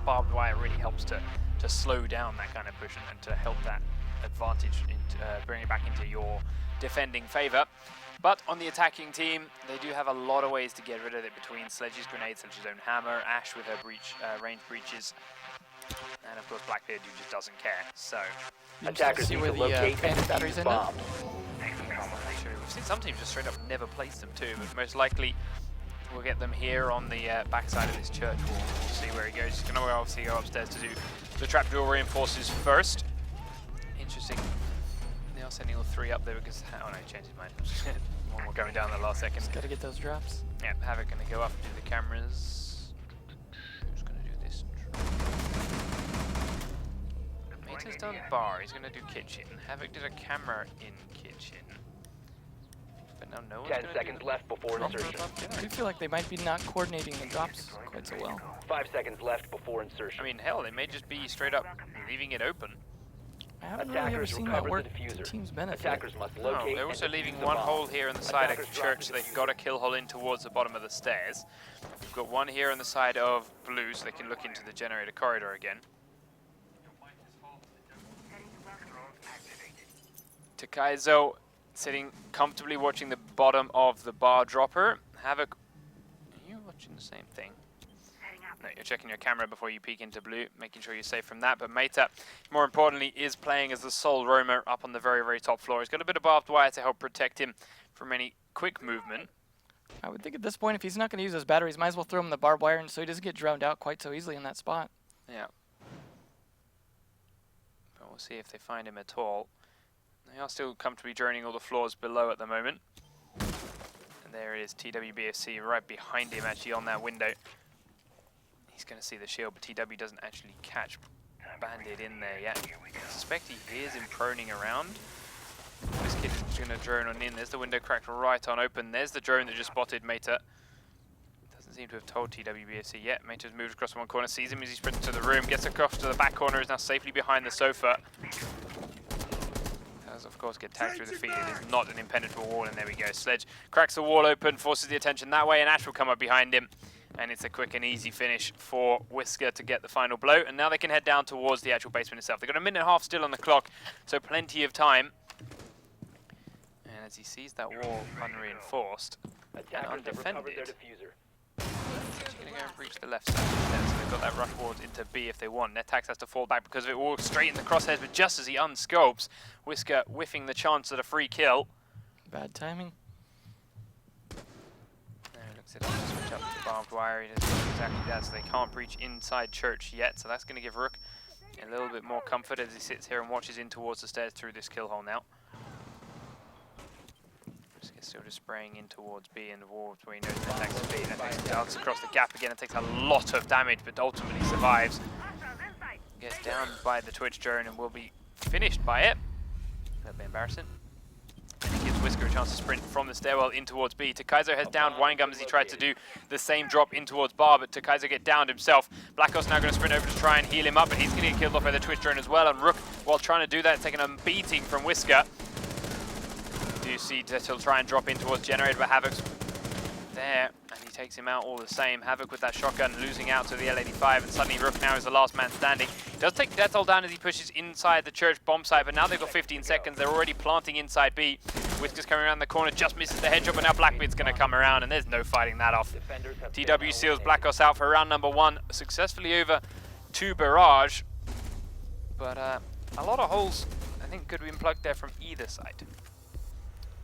barbed wire really helps to slow down that kind of push and to help that advantage, bring it back into your defending favor. But on the attacking team, they do have a lot of ways to get rid of it between Sledge's grenades, Sledge's own hammer, Ash with her range breaches, and of course Blackbeard who just doesn't care. So attackers see where the bandit batteries end up. True. We've seen some teams just straight up never place them too, but most likely we'll get them here on the backside of this church wall. We'll see where he goes. He's going to obviously go upstairs to do the trapdoor reinforces first. Interesting. They are sending all three up there because... Oh no, he changed his mind. One more going down the last second. Just got to get those drops. Yeah, Havoc going to go up and do the cameras. Who's going to do this? Mater's done bar. He's going to do kitchen. Havoc did a camera in kitchen. But now no one's 10 seconds left before insertion. I do feel like they might be not coordinating the drops quite so well. 5 seconds left before insertion. I mean, hell, they may just be straight up leaving it open. I haven't really ever seen that work to team's benefit. Attackers must No, locate they're also and leaving defuse the one bomb. hole here on the side of church, so they've got a kill hole in towards the bottom of the stairs. We've got one here on the side of blue, so they can look into the generator corridor again. Takaizo sitting comfortably watching the bottom of the bar dropper. Havoc, are you watching the same thing? No, you're checking your camera before you peek into blue, making sure you're safe from that. But Meta, more importantly, is playing as the sole roamer up on the very, very top floor. He's got a bit of barbed wire to help protect him from any quick movement. I would think at this point, if he's not going to use those batteries, might as well throw him the barbed wire and so he doesn't get drowned out quite so easily in that spot. Yeah. But we'll see if they find him at all. They are still comfortably journeying all the floors below at the moment. And there is TWBFC right behind him, actually, on that window. He's going to see the shield, but TW doesn't actually catch Bandit in there yet. I suspect he hears him proning around. This kid is going to drone on in. There's the window cracked right on open. There's the drone that just spotted Meta. Doesn't seem to have told TWBFC yet. Meta's moved across one corner, sees him as he sprints to the room, gets across to the back corner, is now safely behind the sofa. Does of course get tagged through the feet. It is not an impenetrable wall, and there we go. Sledge cracks the wall open, forces the attention that way, and Ash will come up behind him. And it's a quick and easy finish for Whisker to get the final blow. And now they can head down towards the actual basement itself. They've got a minute and a half still on the clock, so plenty of time. And as he sees that wall unreinforced and undefended, he's going to go and breach the left side instead. So they've got that rush ward into B if they want. Netax has to fall back because of it. Walks straight in the crosshairs, but just as he unscopes, Whisker whiffing the chance at a free kill. Bad timing. Switch up to barbed wire. He does exactly that, so they can't breach inside church yet. So that's going to give Rook a little bit more comfort as he sits here and watches in towards the stairs through this kill hole now. Still just spraying in towards B and the wall where he knows the attacks to B. That takes darts across the gap again. It takes a lot of damage, but ultimately survives. Gets down by the Twitch drone and will be finished by it. That'll be embarrassing. He gives Whisker a chance to sprint from the stairwell in towards B. Takaizo heads down Winegum as he tried to do the same drop in towards Bar, but Takaizo get downed himself. Blackos now going to sprint over to try and heal him up, but he's going to get killed off by the Twitch drone as well. And Rook, while trying to do that, taking a beating from Whisker. You see that he'll try and drop in towards Generator, but Havoc's there, and he takes him out all the same. Havoc with that shotgun, losing out to the L85, and suddenly Rook now is the last man standing. He does take Death Toll down as he pushes inside the church bomb site, but now they've got 15 seconds. They're already planting inside B. Whisker's coming around the corner, just misses the headshot, but now Blackbeard's going to come around, and there's no fighting that off. TW seals Blackos out for round number 1, successfully over to Barrage, but a lot of holes, I think, could be plugged there from either side.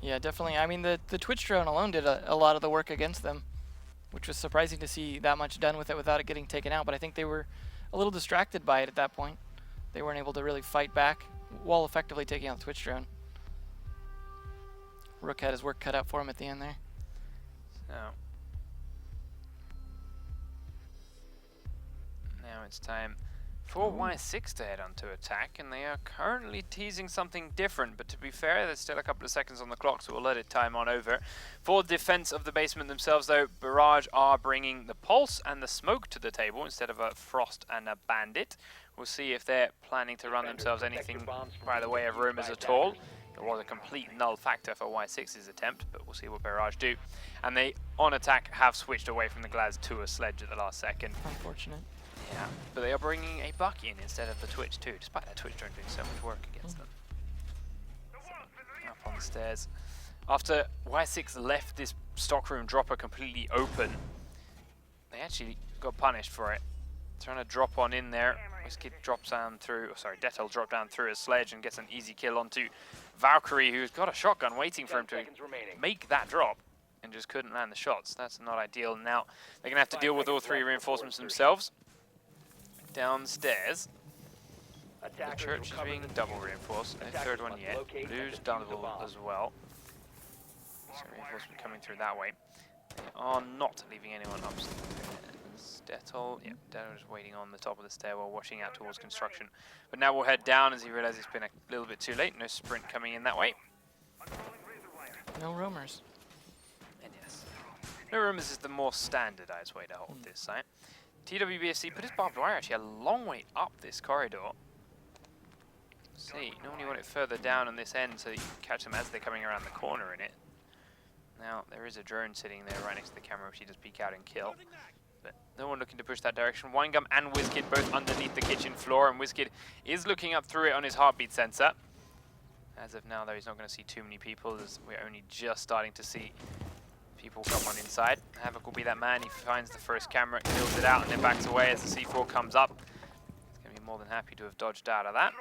Yeah, definitely. I mean, the Twitch drone alone did a lot of the work against them, which was surprising to see that much done with it without it getting taken out. But I think they were a little distracted by it at that point. They weren't able to really fight back while effectively taking out the Twitch drone. Rook had his work cut out for him at the end there. So now it's time for WySix to head on to attack, and they are currently teasing something different, but to be fair, there's still a couple of seconds on the clock, so we'll let it time on over. For defense of the basement themselves, though, Barrage are bringing the Pulse and the Smoke to the table instead of a Frost and a Bandit. We'll see if they're planning to run themselves anything by the way of rumors at all. It was a complete null factor for WySix's attempt, but we'll see what Barrage do. And they, on attack, have switched away from the Glaz to a Sledge at the last second. Unfortunate. Yeah, but they are bringing a buck in instead of the Twitch too, despite that Twitch drone doing so much work against them. Up on the stairs. After WySix left this stockroom dropper completely open, they actually got punished for it. Trying to drop on in there. WySix drops down through, Detel dropped down through a sledge and gets an easy kill onto Valkyrie, who's got a shotgun waiting for him to make that drop and just couldn't land the shots. That's not ideal. Now they're going to have to deal with all three reinforcements themselves. Downstairs, the church is being double reinforced. No third one yet. Blue's double as well. So reinforcement coming through that way. They are not leaving anyone upstairs. Detel, yeah, Detel is waiting on the top of the stairwell, watching out towards construction. But now we'll head down as he realizes it's been a little bit too late. No sprint coming in that way. No roamers. And yes, no roamers is the more standardized way to hold this site. TWBFC put his barbed wire actually a long way up this corridor. See, normally you want it further down on this end so that you can catch them as they're coming around the corner in it. Now, there is a drone sitting there right next to the camera which he does peek out and kill. But no one looking to push that direction. Winegum and WySix both underneath the kitchen floor, and WySix is looking up through it on his heartbeat sensor. As of now, though, he's not going to see too many people, as we're only just starting to see people come on inside. Havoc will be that man. He finds the first camera, kills it out, and then backs away as the C4 comes up. He's going to be more than happy to have dodged out of that.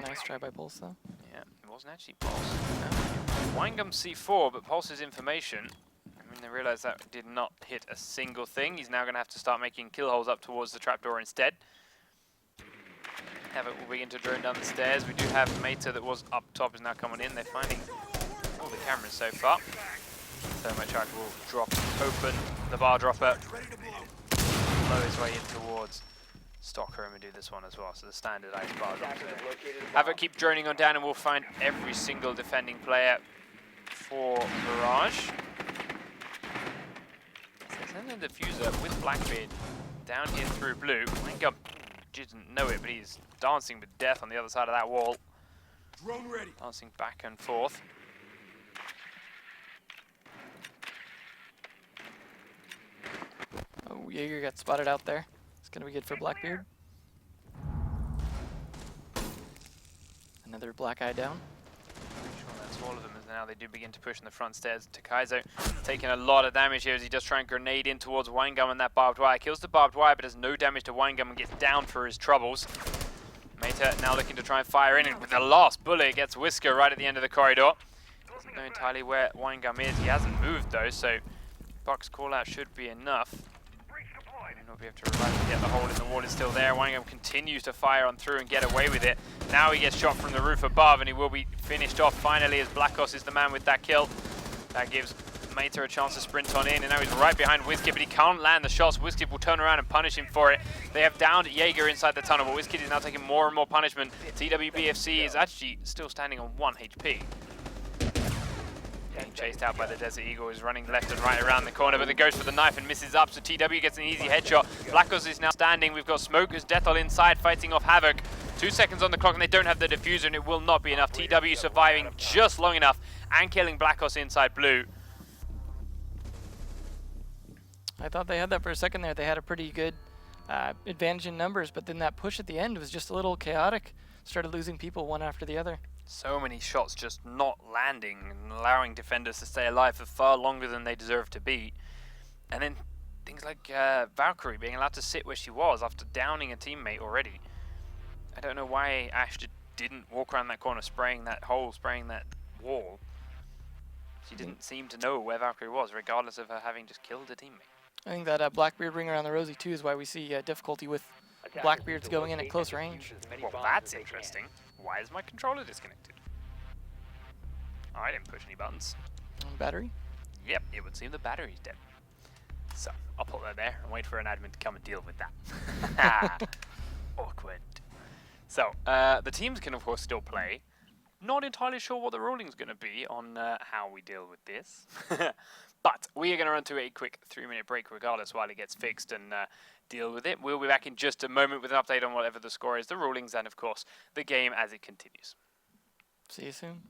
Nice try by Pulse, though. Yeah, it wasn't actually Pulse. No. Winegum C4, but Pulse's information. I mean, they realize that did not hit a single thing. He's now going to have to start making kill holes up towards the trapdoor instead. Havoc will begin to drone down the stairs. We do have Meta that was up top is now coming in. They're finding all the cameras so far. Thermocharge will drop open the bar dropper. Blow his way in towards Stockroom and do this one as well. So the standardized bar dropper there. Havoc keep droning on down and we'll find every single defending player for Barrage. Send the diffuser with Blackbeard down here through blue. Winegum didn't know it, but he's dancing with death on the other side of that wall. Drone ready. Dancing back and forth. Oh, Jaeger got spotted out there. It's going to be good for Blackbeard. Another black eye down. Sure, that's all of them as now they do begin to push in the front stairs. Takaizo taking a lot of damage here as he does try and grenade in towards Winegum and that barbed wire. Kills the barbed wire but does no damage to Winegum and gets down for his troubles. Meta now looking to try and fire in, and with the last bullet gets Whisker right at the end of the corridor. Doesn't know entirely where Winegum is. He hasn't moved though, so Buck's call out should be enough. May not be able to revive him yet. The hole in the wall is still there. Winegum continues to fire on through and get away with it. Now he gets shot from the roof above and he will be finished off finally as Blackos is the man with that kill. That gives Meta a chance to sprint on in, and now he's right behind WySix, but he can't land the shots. WySix will turn around and punish him for it. They have downed Jaeger inside the tunnel, but WySix is now taking more and more punishment. TWBFC is actually still standing on 1 HP. Getting chased out by the Desert Eagle, who's running left and right around the corner, but it goes for the knife and misses up, so TW gets an easy headshot. Blackos is now standing. We've got Smokers, Detel inside fighting off Havoc. 2 seconds on the clock and they don't have the diffuser, and it will not be enough. TW surviving just long enough and killing Blackos inside blue. I thought they had that for a second there. They had a pretty good advantage in numbers, but then that push at the end was just a little chaotic. Started losing people one after the other. So many shots just not landing and allowing defenders to stay alive for far longer than they deserve to be. And then things like Valkyrie being allowed to sit where she was after downing a teammate already. I don't know why Ash didn't walk around that corner spraying that hole, spraying that wall. She didn't seem to know where Valkyrie was, regardless of her having just killed a teammate. I think that Blackbeard ring around the Rosie too is why we see difficulty with Blackbeards going in at close range. Well, that's interesting. Why is my controller disconnected? I didn't push any buttons. Battery? Yep, it would seem the battery's dead. So, I'll put that there and wait for an admin to come and deal with that. Awkward. So, the teams can of course still play. Not entirely sure what the ruling's going to be on how we deal with this. But we are going to run to a quick 3-minute break regardless while it gets fixed and deal with it. We'll be back in just a moment with an update on whatever the score is, the rulings, and of course the game as it continues. See you soon.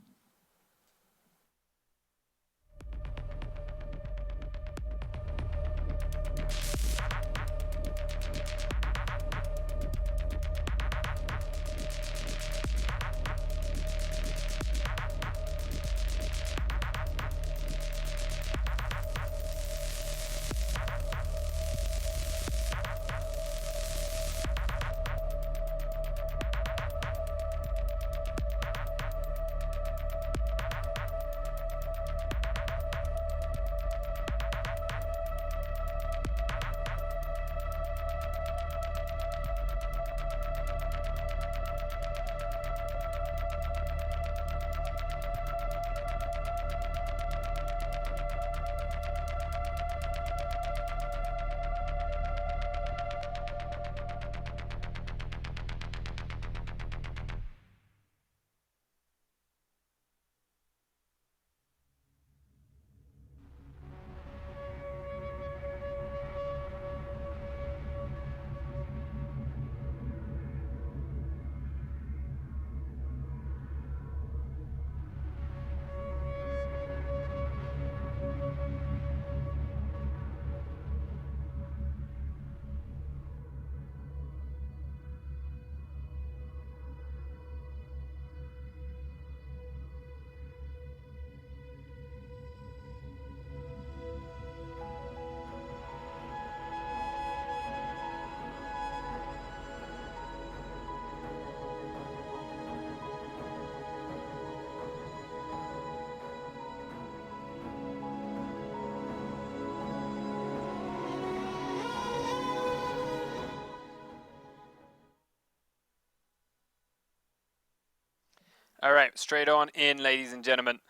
All right, straight on in, ladies and gentlemen.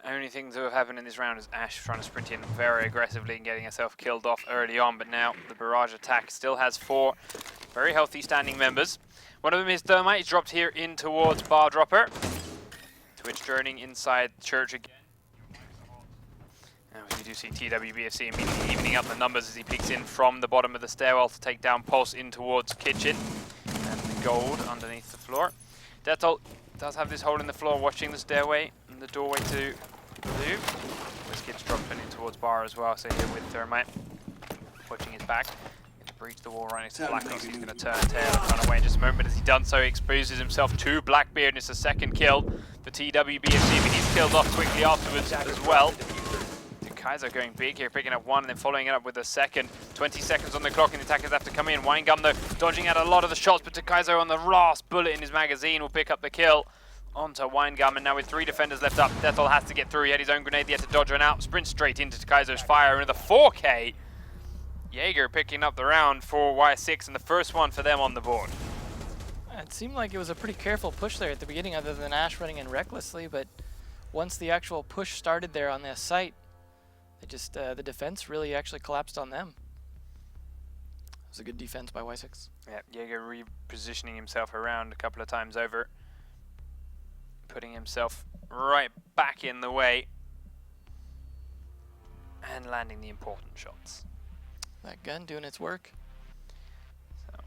Only thing to have happened in this round is Ash trying to sprint in very aggressively and getting herself killed off early on, but now the Barrage attack still has 4 very healthy standing members. One of them is Thermite. He's dropped here in towards Bar Dropper. Twitch journeying inside church again. Now we do see TWBFC immediately evening up the numbers as he peeks in from the bottom of the stairwell to take down Pulse in towards kitchen. And the gold underneath the floor. Detol does have this hole in the floor watching the stairway and the doorway to blue. WySix dropping in towards Bar as well, so here with Thermite watching his back. Breach the wall right next to Blackos. He's going to turn tail and run away in just a moment. As he done so, he exposes himself to Blackbeard, and it's a second kill for TWBFC, but he's killed off quickly afterwards as well. Kaiser going big here, picking up 1 and then following it up with a second. 20 seconds on the clock and the attackers have to come in. Winegum though, dodging out a lot of the shots, but Kaiser on the last bullet in his magazine will pick up the kill onto Winegum, and now with 3 defenders left up, Detol has to get through. He had his own grenade, he had to dodge one out, sprint straight into Kaiser's fire, another 4K. Jaeger picking up the round for WySix and the first one for them on the board. It seemed like it was a pretty careful push there at the beginning, other than Ash running in recklessly, but once the actual push started there on this site, it just the defense really actually collapsed on them. It was a good defense by WySix. Yeah, Jaeger repositioning himself around a couple of times over, putting himself right back in the way and landing the important shots. That gun doing its work. So,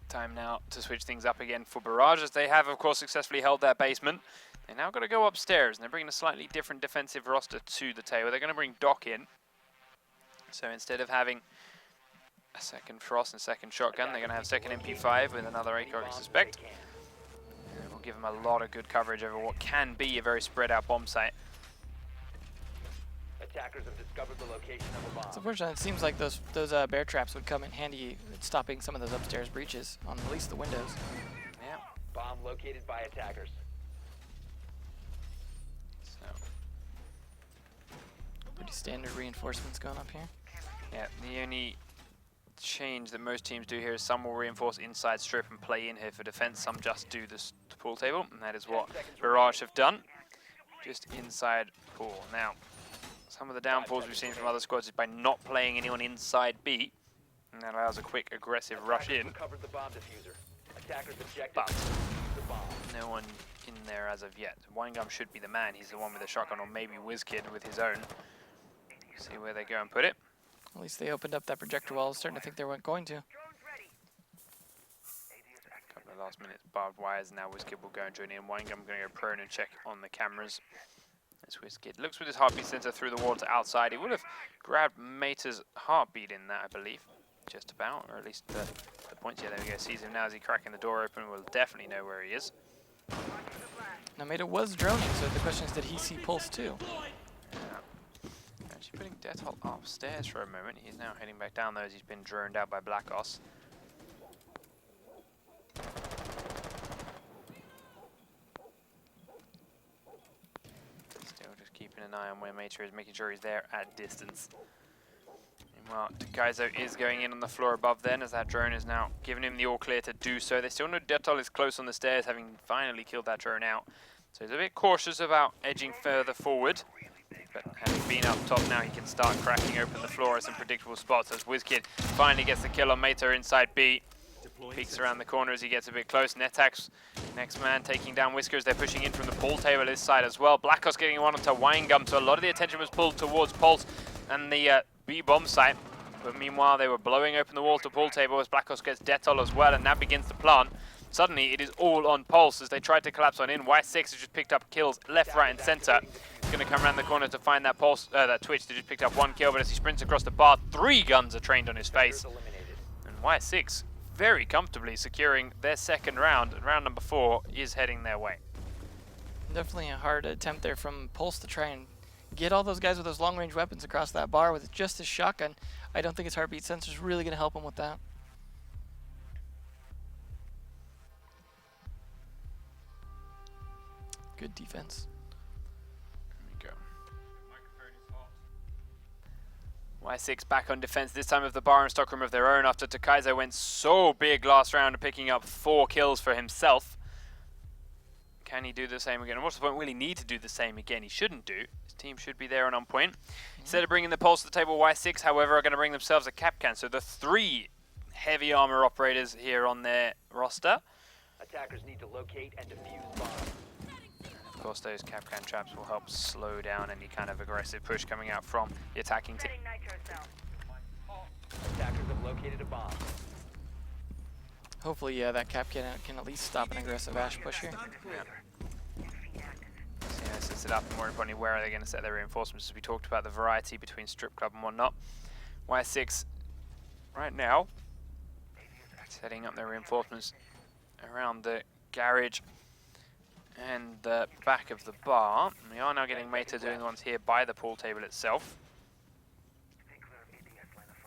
time now to switch things up again for Barrage, as they have, of course, successfully held their basement. They now got to go upstairs, and they're bringing a slightly different defensive roster to the table. They're going to bring Doc in. So instead of having a second Frost and second shotgun, they're going to have second MP5 with another ACOG, I suspect. And it will give them a lot of good coverage over what can be a very spread out bomb site. Attackers have discovered the location of a bomb. It's unfortunate. It seems like those bear traps would come in handy at stopping some of those upstairs breaches on at least the windows. Yeah. Bomb located by attackers. So, Pretty standard reinforcements going up here. yeah, the only change that most teams do here is some will reinforce inside strip and play in here for defense. Some just do this pool table, and that is what Barrage have done. Just inside pool. Now, some of the downfalls we've seen from other squads is by not playing anyone inside B, and that allows a quick, aggressive rush in. Recovered the bomb diffuser. Attackers ejected But the bomb. no one in there as of yet. Winegum should be the man. He's the one with the shotgun, or maybe WySix with his own. See where they go and put it. At least they opened up that projector wall. I was starting to think they weren't going to. Couple of last minute barbed wires. Now WySix will go and join in. Winegum going to go prone and check on the cameras. As WySix looks with his heartbeat sensor through the wall to outside. He would have grabbed Mater's heartbeat in that, I believe. Just about, or at least the points. Yeah, there we go. Sees him now as he cracking the door open. We'll definitely know where he is. Now Mater was droning, so the question is, did he see Pulse too? Actually putting Detol upstairs for a moment. He's now heading back down though as he's been droned out by Blackos. Still just keeping an eye on where Mater is, making sure he's there at distance. Meanwhile, Kaizo is going in on the floor above then, as that drone is now giving him the all clear to do so. They still know Detol is close on the stairs, having finally killed that drone out. So he's a bit cautious about edging further forward. But having been up top now, he can start cracking open the floor at some predictable spots as WySix finally gets the kill on Mater inside B. Peeks around the corner as he gets a bit close. Netax, next man, taking down Whiskers. They're pushing in from the pool table this side as well. Blackos getting one onto Winegum, so a lot of the attention was pulled towards Pulse and the B bomb site. But meanwhile, they were blowing open the wall to pool table as Blackos gets Detol as well, and that begins to plant. Suddenly, it is all on Pulse as they tried to collapse on in. WySix has just picked up kills left, right, and center. He's going to come around the corner to find that Pulse, that Twitch. They just picked up 1 kill, but as he sprints across the bar, 3 guns are trained on his face. And WySix very comfortably securing their second round. And round number 4 is heading their way. Definitely a hard attempt there from Pulse to try and get all those guys with those long-range weapons across that bar with just his shotgun. I don't think his heartbeat sensor is really going to help him with that. Good defense. There we go. WySix back on defense, this time of the bar and stockroom of their own after Takaizo went so big last round, picking up 4 kills for himself. Can he do the same again? And what's the point? Will he need to do the same again? He shouldn't do. His team should be there and on point. Instead of bringing the pulse to the table, WySix, however, are going to bring themselves a Capcan. So the 3 heavy armor operators here on their roster. Attackers need to locate and defuse bombs. Of course, those Capcan traps will help slow down any kind of aggressive push coming out from the attacking team. Attackers have located a bomb. Hopefully, yeah, that cap can at least stop an aggressive Ash push here. Yeah. So, yeah, sets it up, and more importantly, where are they going to set their reinforcements? As we talked about the variety between strip club and whatnot. WySix, right now, setting up their reinforcements around the garage and the back of the bar. And we are now getting Meta doing the ones here by the pool table itself.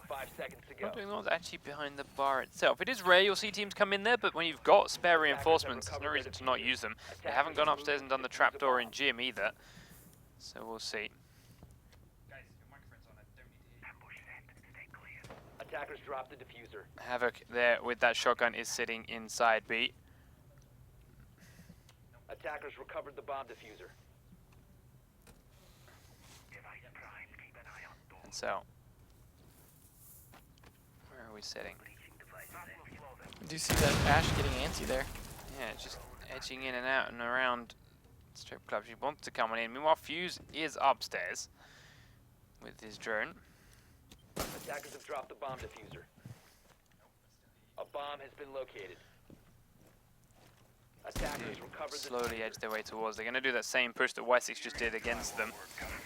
5 seconds to go. Not doing the ones actually behind the bar itself. It is rare you'll see teams come in there, but when you've got spare reinforcements, there's no reason to not use them. They haven't gone upstairs and done the trapdoor in gym either, so we'll see. Attackers drop the diffuser. Havoc there with that shotgun is sitting inside B. Attackers recovered the bomb diffuser. And so, where are we sitting? I do see that Ash getting antsy there. Yeah, just edging in and out and around strip club. She wants to come on in. Meanwhile, Fuse is upstairs with his drone. Attackers have dropped the bomb diffuser. A bomb has been located. Attackers recovered the Slowly edge their way towards. They're going to do that same push that WySix just did against them,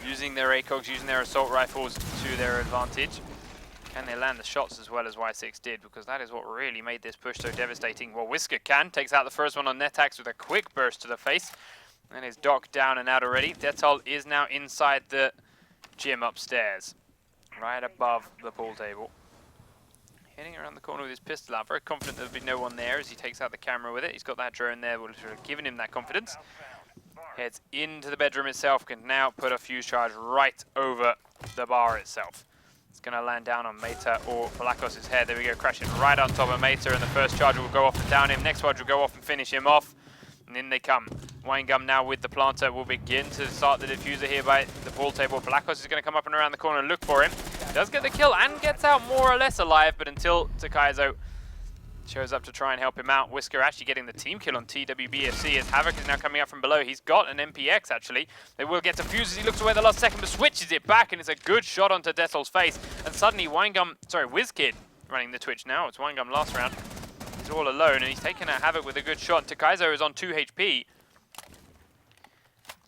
using their ACOGs, using their assault rifles to their advantage. Can they land the shots as well as WySix did? Because that is what really made this push so devastating. Well, Whisker can. Takes out the first one on Netax with a quick burst to the face. And is Doc down and out already. Detol is now inside the gym upstairs, right above the pool table. Heading around the corner with his pistol out. Very confident there'll be no one there as he takes out the camera with it. He's got that drone there, which would have given him that confidence. Heads into the bedroom itself. Can now put a fuse charge right over the bar itself. It's going to land down on Meta or Palakos' head. There we go, crashing right on top of Meta, and the first charge will go off and down him. Next charge will go off and finish him off. And in they come. Winegum now with the planter will begin to start the diffuser here by the pool table. Palakos is going to come up and around the corner and look for him. Does get the kill and gets out more or less alive, but until Takaizo shows up to try and help him out. Whisker actually getting the team kill on TWBFC as Havoc is now coming up from below. He's got an MPX actually. They will get defused as he looks away the last second, but switches it back, and it's a good shot onto Detol's face. And suddenly WizKid running the Twitch now. It's Winegum last round. He's all alone, and he's taken out Havoc with a good shot. Takaizo is on 2 HP.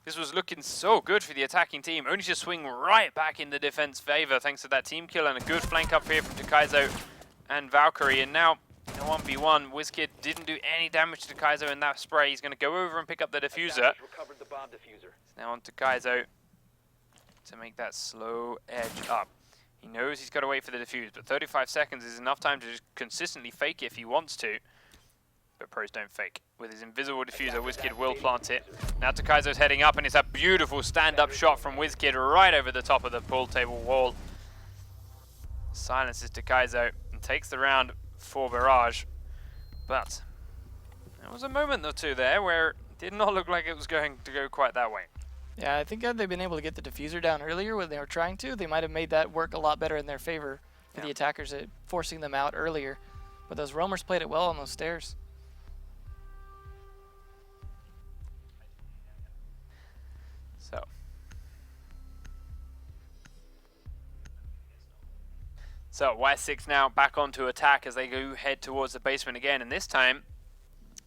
This was looking so good for the attacking team, only to swing right back in the defense favor thanks to that team kill and a good flank up here from Takaizo and Valkyrie. And now, in a 1v1, WizKid didn't do any damage to Takaizo in that spray. He's going to go over and pick up the diffuser. recovered the bomb diffuser. Now on Takaizo to make that slow edge up. He knows he's got to wait for the defuse, but 35 seconds is enough time to just consistently fake it if he wants to. But pros don't fake. With his invisible diffuser, WizKid will plant it. Now Takaizo's heading up, and it's a beautiful stand-up shot from WizKid right over the top of the pool table wall. Silences Takaizo and takes the round for Barrage. But there was a moment or two there where it did not look like it was going to go quite that way. Yeah, I think had they been able to get the diffuser down earlier when they were trying to, they might have made that work a lot better in their favor for the attackers, at forcing them out earlier. But those roamers played it well on those stairs. So WySix now back onto attack as they go head towards the basement again, and this time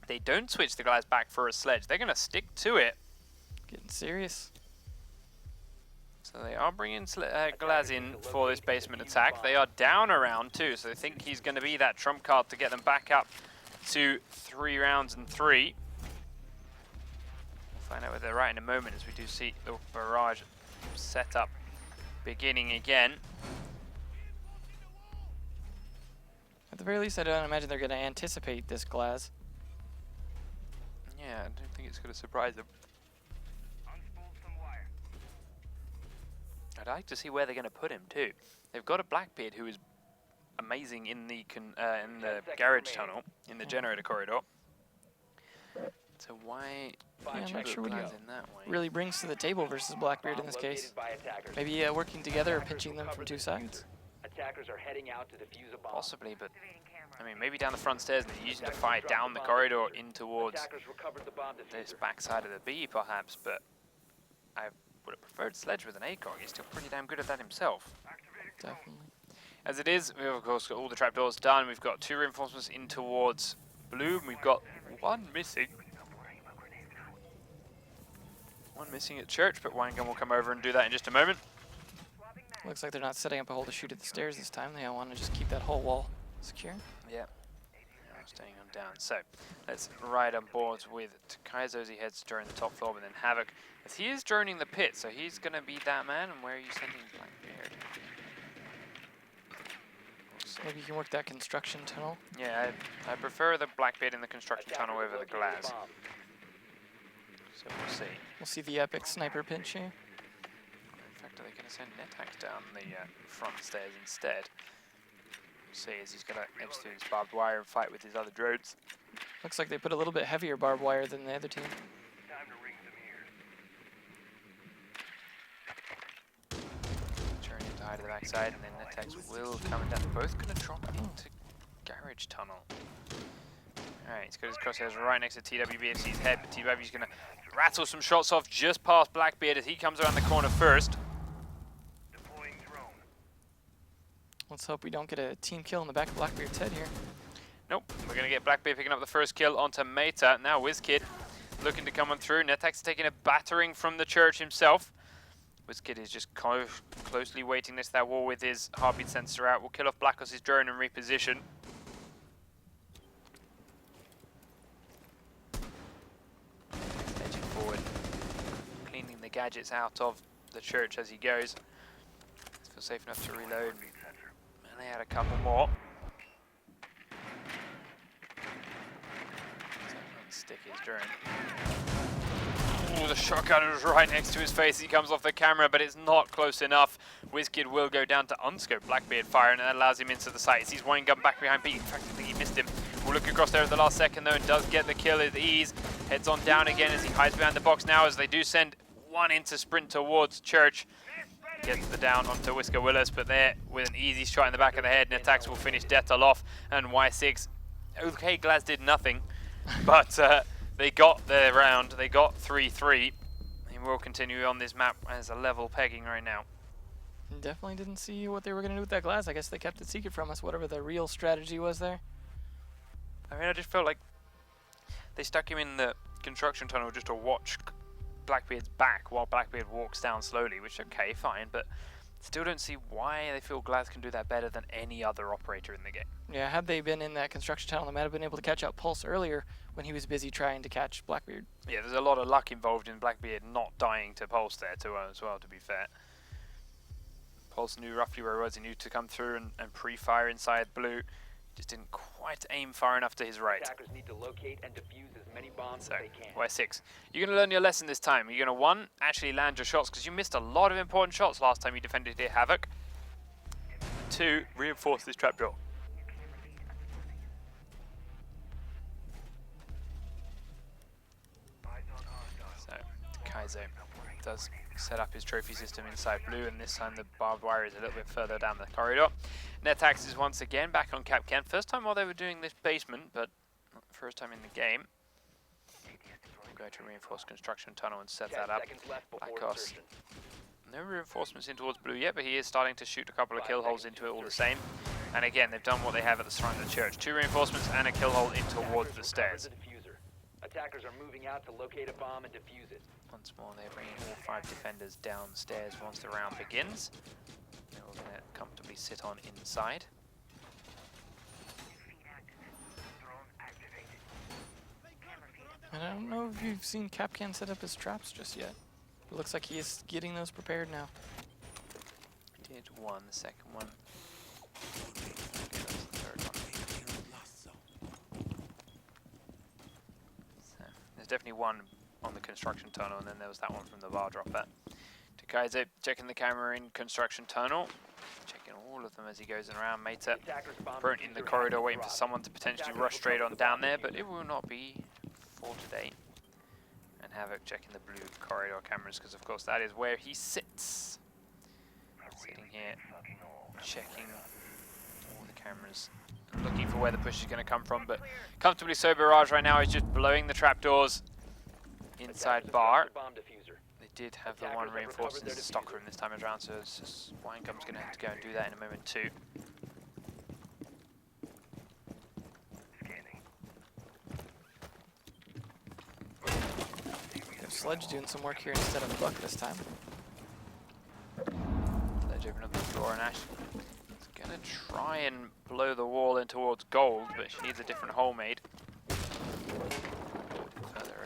they don't switch the guys back for a sledge. They're going to stick to it. Getting serious. So they are bringing Glaz in for this basement attack. They are down a round too, so they think he's going to be that trump card to get them back up to 3 rounds and 3. We'll find out whether they're right in a moment as we do see the Barrage setup beginning again. At the very least, I don't imagine they're going to anticipate this Glaz. Yeah, I don't think it's going to surprise them. I'd like to see where they're going to put him too. They've got a Blackbeard who is amazing in the garage tunnel, in the generator corridor. So why I'm not put sure what he Glaz in that way? really brings to the table versus Blackbeard in this case. Maybe working together or pinching them from two sides. Attackers are heading out to defuse a bomb. Possibly, but I mean, maybe down the front stairs and they're using the fire down the corridor in towards Attackers recovered the bomb this diffuser. backside of the B, perhaps, but I would have preferred Sledge with an ACOG. He's still pretty damn good at that himself. Definitely. As it is, we've of course got all the trapdoors done. We've got 2 reinforcements in towards blue. We've got 1 missing. 1 missing at church, but Wangan will come over and do that in just a moment. Looks like they're not setting up a hole to shoot at the stairs this time. They want to just keep that whole wall secure. Yeah. Staying on down. So let's ride on board with Kaizo as he heads during the top floor, but then Havoc, as he is droning the pit, so he's going to be that man. And where are you sending Blackbeard? Maybe you can work that construction tunnel. Yeah, I prefer the Blackbeard in the construction tunnel over the glass. So we'll see. We'll see the epic sniper pinch here. In fact, are they going to send Netax down the front stairs instead? We'll see as he's going to edge through his barbed wire and fight with his other drones. Looks like they put a little bit heavier barbed wire than the other team. Turning to hide to the backside, and then Netax will come down. They're both going to drop into garage tunnel. Alright, he's got his crosshairs right next to TWBFC's head, but TWBFC's going to rattle some shots off just past Blackbeard as he comes around the corner first. Let's hope we don't get a team kill in the back of Blackbeard's head here. Nope, we're going to get Blackbeard picking up the first kill onto Meta. Now WizKid looking to come on through. Netax taking a battering from the church himself. WizKid is just closely waiting next to that wall with his heartbeat sensor out. We'll kill off Blackos' drone and reposition. Edging forward, cleaning the gadgets out of the church as he goes. Feels safe enough to reload. And they had a couple more. Stick his drone. Ooh, the shotgun is right next to his face. He comes off the camera, but it's not close enough. WizKid will go down to unscope Blackbeard fire, and that allows him into the site. He sees one gun back behind B. In fact, I think he missed him. We'll look across there at the last second, though, and does get the kill at ease. Heads on down again as he hides behind the box now, as they do send one into sprint towards Church. Gets the down onto Whisker Willis, but there with an easy shot in the back of the head. Netax will finish Detal off, and WySix. Okay, Glaz did nothing, but they got their round. They got 3-3. And we'll continue on this map as a level pegging right now. Definitely didn't see what they were going to do with that glass. I guess they kept it secret from us, whatever the real strategy was there. I mean, I just felt like they stuck him in the construction tunnel just to watch Blackbeard's back while Blackbeard walks down slowly, which, okay, fine, but still don't see why they feel Glaz can do that better than any other operator in the game. Yeah, had they been in that construction tunnel, they might have been able to catch out Pulse earlier when he was busy trying to catch Blackbeard. Yeah, there's a lot of luck involved in Blackbeard not dying to Pulse there too, as well, to be fair. Pulse knew roughly where he was. He knew to come through and pre-fire inside blue. Just didn't quite aim far enough to his right. Attackers need to locate and defuse as many bombs So, as they can. WySix, you're going to learn your lesson this time. You're going to, 1, actually land your shots, because you missed a lot of important shots last time you defended here, Havoc. 2, reinforce this trapdoor. So, Kaizo does set up his trophy system inside blue, and this time the barbed wire is a little bit further down the corridor. Netax is once again back on Cap Ken. First time while they were doing this basement, but not the first time in the game. We'll go to reinforce construction tunnel and set that up. Blackos. No reinforcements in towards blue yet, but he is starting to shoot a couple of kill holes into it all the same. And again, they've done what they have at the front of the church. 2 reinforcements and a kill hole in towards the stairs. Attackers are moving out to locate a bomb and defuse it. Once more, they're bringing all 5 defenders downstairs once the round begins. They're all going to comfortably sit on inside. And I don't know if you've seen Capcan set up his traps just yet. It looks like he is getting those prepared now. Did one, the second one. Okay, that's the third one. So, there's definitely one on the construction tunnel, and then there was that one from the bar dropper. To Kaizo, checking the camera in construction tunnel. Checking all of them as he goes around. Meta burnt in the corridor, waiting for someone to potentially rush straight on down there, but it will not be for today. And Havoc checking the blue corridor cameras, because of course that is where he sits. Sitting here, checking all the cameras, looking for where the push is going to come from, but comfortably so, Barrage right now is just blowing the trapdoors inside bar. They did have the one reinforced into the stockroom this time around, so it's just Winegum's going to have to go and do that in a moment too. Sledge doing some work here instead of Buck this time. Sledge open up the floor, and Ash is going to try and blow the wall in towards gold, but she needs a different hole made. Further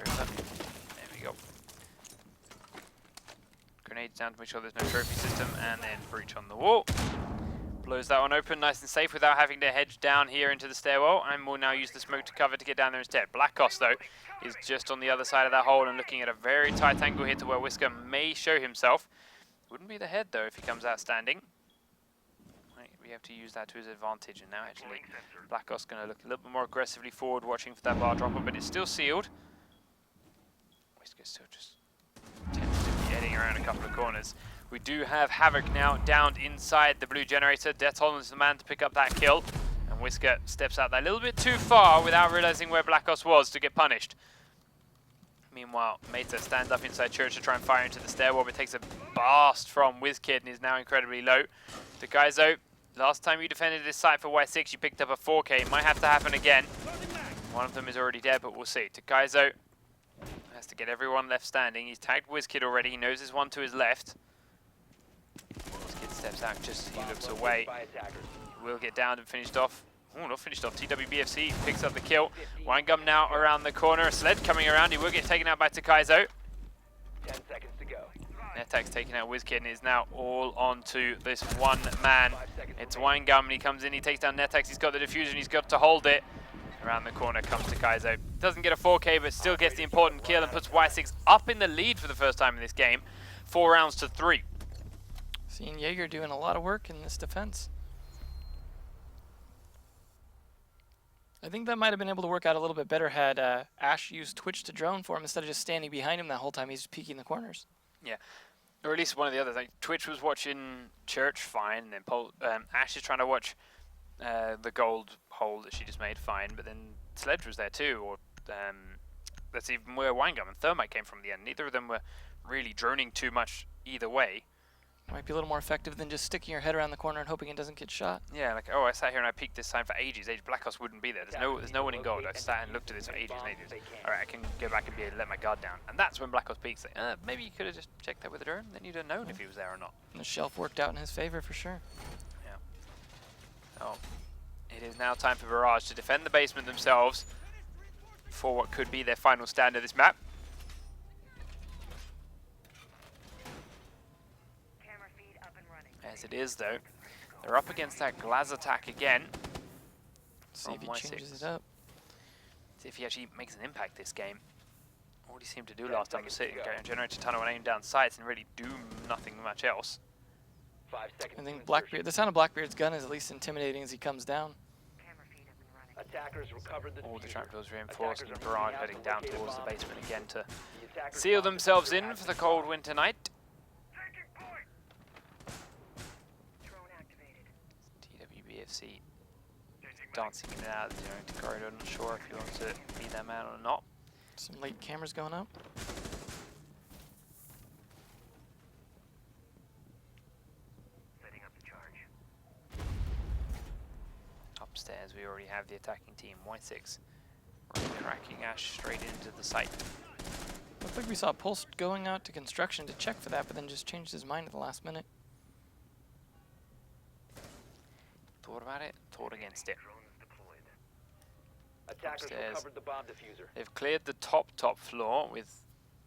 over. There we go. Grenades down to make sure there's no trophy system, and then breach on the wall. Blows that one open nice and safe without having to hedge down here into the stairwell, and will now use the smoke to cover to get down there instead. Black Ops though is just on the other side of that hole and looking at a very tight angle here to where Whisker may show himself. Wouldn't be the head though if he comes out standing. Right, we have to use that to his advantage, and now actually Black Ops going to look a little bit more aggressively forward, watching for that bar dropper, but it's still sealed. Whisker still just tentatively heading around a couple of corners. We do have Havoc now downed inside the blue generator. Death Holland is the man to pick up that kill. And Whisker steps out that little bit too far without realizing where Black Ops was to get punished. Meanwhile, Meta stands up inside Church to try and fire into the stairwell, but takes a blast from WizKid and is now incredibly low. To Gaizo, last time you defended this site for WySix, you picked up a 4K. Might have to happen again. One of them is already dead, but we'll see. To Gaizo has to get everyone left standing. He's tagged WizKid already. He knows there's one to his left. WizKid steps out just as he looks away. He will get down and finished off. Oh, not finished off. TWBFC picks up the kill. Winegum now around the corner. A sled coming around. He will get taken out by Takaizo. 10 seconds to go. Netak's taking out WizKid and is now all onto this one man. It's Winegum and he comes in. He takes down Netax. He's got the diffuser and he's got to hold it. Around the corner comes Takaizo. Doesn't get a 4K, but still gets the important kill and puts WySix up in the lead for the first time in this game. 4 rounds to 3. Seeing Jaeger doing a lot of work in this defense. I think that might have been able to work out a little bit better had Ash used Twitch to drone for him instead of just standing behind him that whole time. He's just peeking the corners. Yeah, or at least one of the others. Like Twitch was watching Church fine, and then Ash is trying to watch the gold hole that she just made fine, but then Sledge was there too, or that's even where Winegum and Thermite came from the end. Neither of them were really droning too much either way. Might be a little more effective than just sticking your head around the corner and hoping it doesn't get shot. Yeah, like, oh, I sat here and I peeked this time for ages. Black Ops wouldn't be there. There's no one in gold. I sat and looked at this for ages and ages. All right, I can go back and let my guard down. And that's when Black Ops peaks. Maybe you could have just checked that with a drone. Then you'd have known if he was there or not. And the shelf worked out in his favor for sure. Yeah. Oh, it is now time for Barrage to defend the basement themselves for what could be their final stand of this map. As it is, though, they're up against that Glaz attack again. See if he changes it up. See if he actually makes an impact this game. All he seemed to do last time was sit and generate a tunnel and aim down sights and really do nothing much else. 5 seconds. I think Blackbeard, the sound of Blackbeard's gun is at least intimidating as he comes down. Attackers recovered the All the trapdoors reinforced and Barrage heading down towards the basement again to seal themselves in for the cold winter night. TWBFC dancing in and out of the generator corridor. Not sure if he wants to be that man or not. Some late cameras going up. Setting up the charge. Upstairs we already have the attacking team, WySix, cracking Ash straight into the site. Looked like we saw Pulse going out to construction to check for that, but then just changed his mind at the last minute. Thought about it, thought against it. Attackers Upstairs. recovered the bomb diffuser. They've cleared the top floor with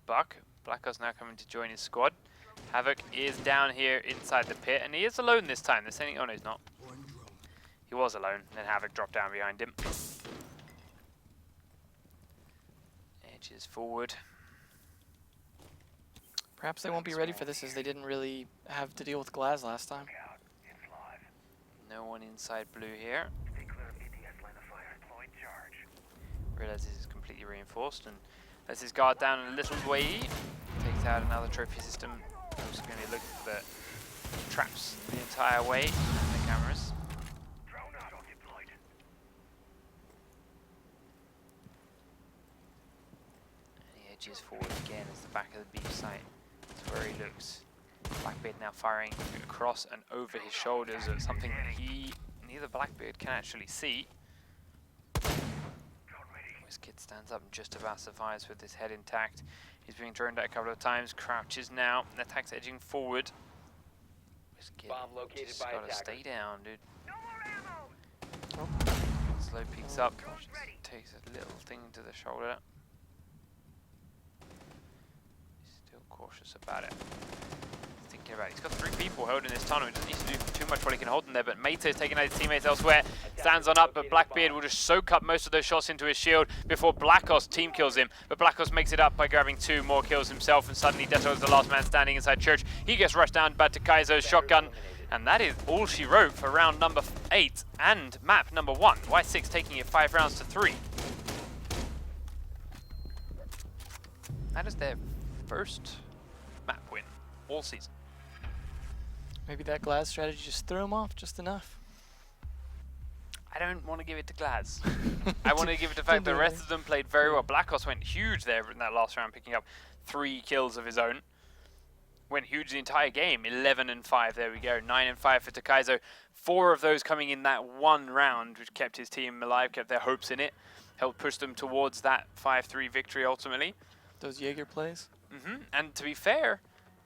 Buck. Blackout's now coming to join his squad. Havoc is down here inside the pit, and he is alone this time. They're saying, oh no, he's not. He was alone, and then Havoc dropped down behind him. Edges forward. Perhaps they won't be ready for this as they didn't really have to deal with Glaz last time. No one inside blue here. Realize this is completely reinforced, and Lets his guard down a little way. Takes out another trophy system. Just going to be looking for the traps the entire way and the cameras. And he edges forward again as the back of the B site. That's where he looks. Blackbeard now firing across and over his shoulders at something that neither Blackbeard can actually see. WySix stands up and just about survives with his head intact. He's being droned out a couple of times, crouches now, and attacks edging forward. Bomb located just by gotta attacker. stay down, dude. Oh. Slow peeks up, takes a little thing to the shoulder. He's still cautious about it. Thinking about it. He's got 3 people holding this tunnel. He doesn't need to do too much while he can hold them there, but Mate is taking out his teammates elsewhere. Stands on up, but Blackbeard will just soak up most of those shots into his shield before Blackos team kills him. But Blackos makes it up by grabbing 2 more kills himself, and suddenly Detto is the last man standing inside Church. He gets rushed down by Takaizo's shotgun, and that is all she wrote for round number 8 and map number 1. WySix taking it 5 rounds to 3. That is their first map win all season. Maybe that Glaz strategy just threw him off just enough. I don't want to give it to Glaz. I want to give it to the fact that the rest of them played very well. Blackos went huge there in that last round, picking up 3 kills of his own. Went huge the entire game, 11 and 5, there we go. 9 and 5 for Takaizo. 4 of those coming in that one round, which kept his team alive, kept their hopes in it. Helped push them towards that 5-3 victory ultimately. Those Jaeger plays. And to be fair,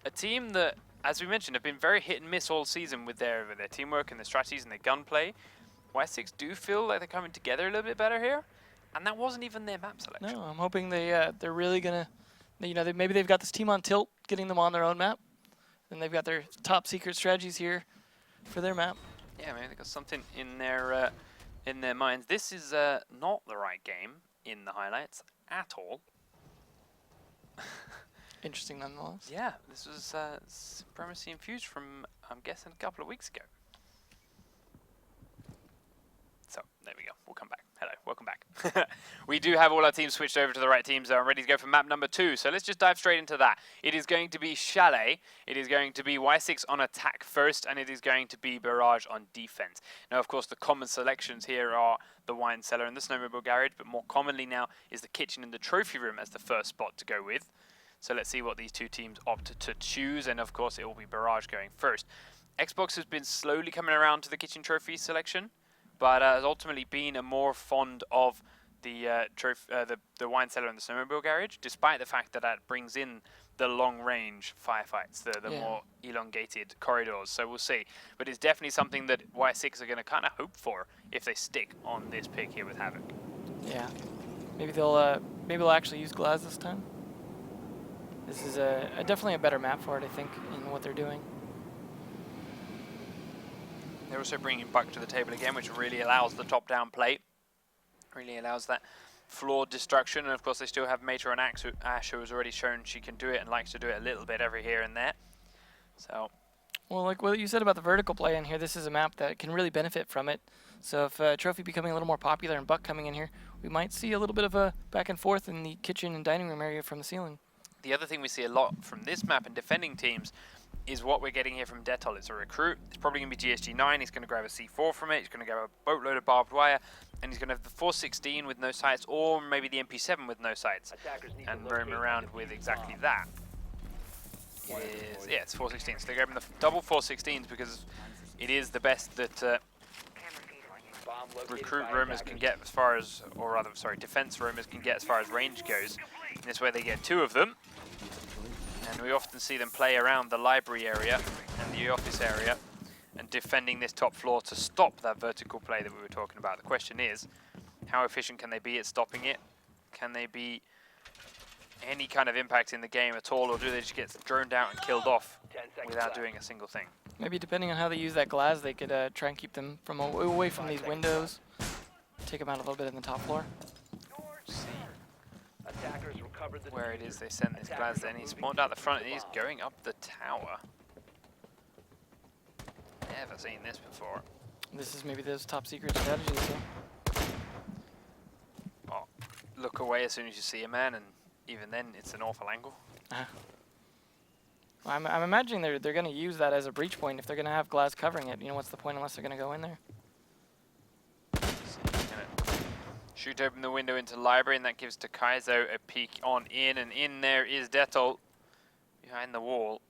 a team that, as we mentioned, have been very hit and miss all season with their teamwork and their strategies and their gunplay. WySix do feel like they're coming together a little bit better here, and that wasn't even their map selection. No, I'm hoping they're really gonna, maybe they've got this team on tilt, getting them on their own map, and they've got their top secret strategies here for their map. Yeah, maybe they've got something in their minds. This is not the right game in the highlights at all. Interesting nonetheless. Yeah, this was supremacy infused from, I'm guessing, a couple of weeks ago. So, there we go. We'll come back. Hello, welcome back. We do have all our teams switched over to the right teams. I'm ready to go for map number 2. So let's just dive straight into that. It is going to be Chalet. It is going to be WySix on attack first, and it is going to be Barrage on defense. Now, of course, the common selections here are the wine cellar and the snowmobile garage, but more commonly now is the kitchen and the trophy room as the first spot to go with. So let's see what these 2 teams opt to choose, and of course it will be Barrage going first. Xbox has been slowly coming around to the kitchen trophy selection, but has ultimately been a more fond of the wine cellar and the snowmobile garage, despite the fact that that brings in the long-range firefights, the more elongated corridors. So we'll see. But it's definitely something that WySix are going to kind of hope for if they stick on this pick here with Havoc. Yeah, maybe they'll actually use Glaz this time. This is definitely a better map for it, I think, in what they're doing. They're also bringing Buck to the table again, which really allows the top-down play. Really allows that floor destruction. And, of course, they still have Mater and Ash, who has already shown she can do it and likes to do it a little bit every here and there. So, well, like what you said about the vertical play in here, this is a map that can really benefit from it. So if Trophy becoming a little more popular and Buck coming in here, we might see a little bit of a back and forth in the kitchen and dining room area from the ceiling. The other thing we see a lot from this map and defending teams is what we're getting here from Detol. It's a recruit. It's probably going to be GSG-9. He's going to grab a C4 from it. He's going to grab a boatload of barbed wire. And he's going to have the 416 with no sights, or maybe the MP7 with no sights. And roam around with exactly that. Yeah, it's 416. So they're grabbing the double 416s because it is the best that recruit roamers can get as far as, or rather, sorry, defense roamers can get as far as range goes. And this way they get 2 of them. And we often see them play around the library area and the office area and defending this top floor to stop that vertical play that we were talking about. The question is, how efficient can they be at stopping it? Can they be any kind of impact in the game at all, or do they just get droned out and killed off without doing a single thing? Maybe depending on how they use that Glaz, they could try and keep them from away from these windows. Take them out a little bit in the top floor. See where it is they send this Glaz then. He spawned out the front and he's going up the tower. Never seen this before. This is maybe those top secret strategies. Oh, look away as soon as you see a man and even then, it's an awful angle. I'm imagining they're going to use that as a breach point if they're going to have glass covering it. You know, what's the point unless they're going to go in there? So he's gonna shoot open the window into library, and that gives Takaizo a peek on in, and in there is Detol behind the wall.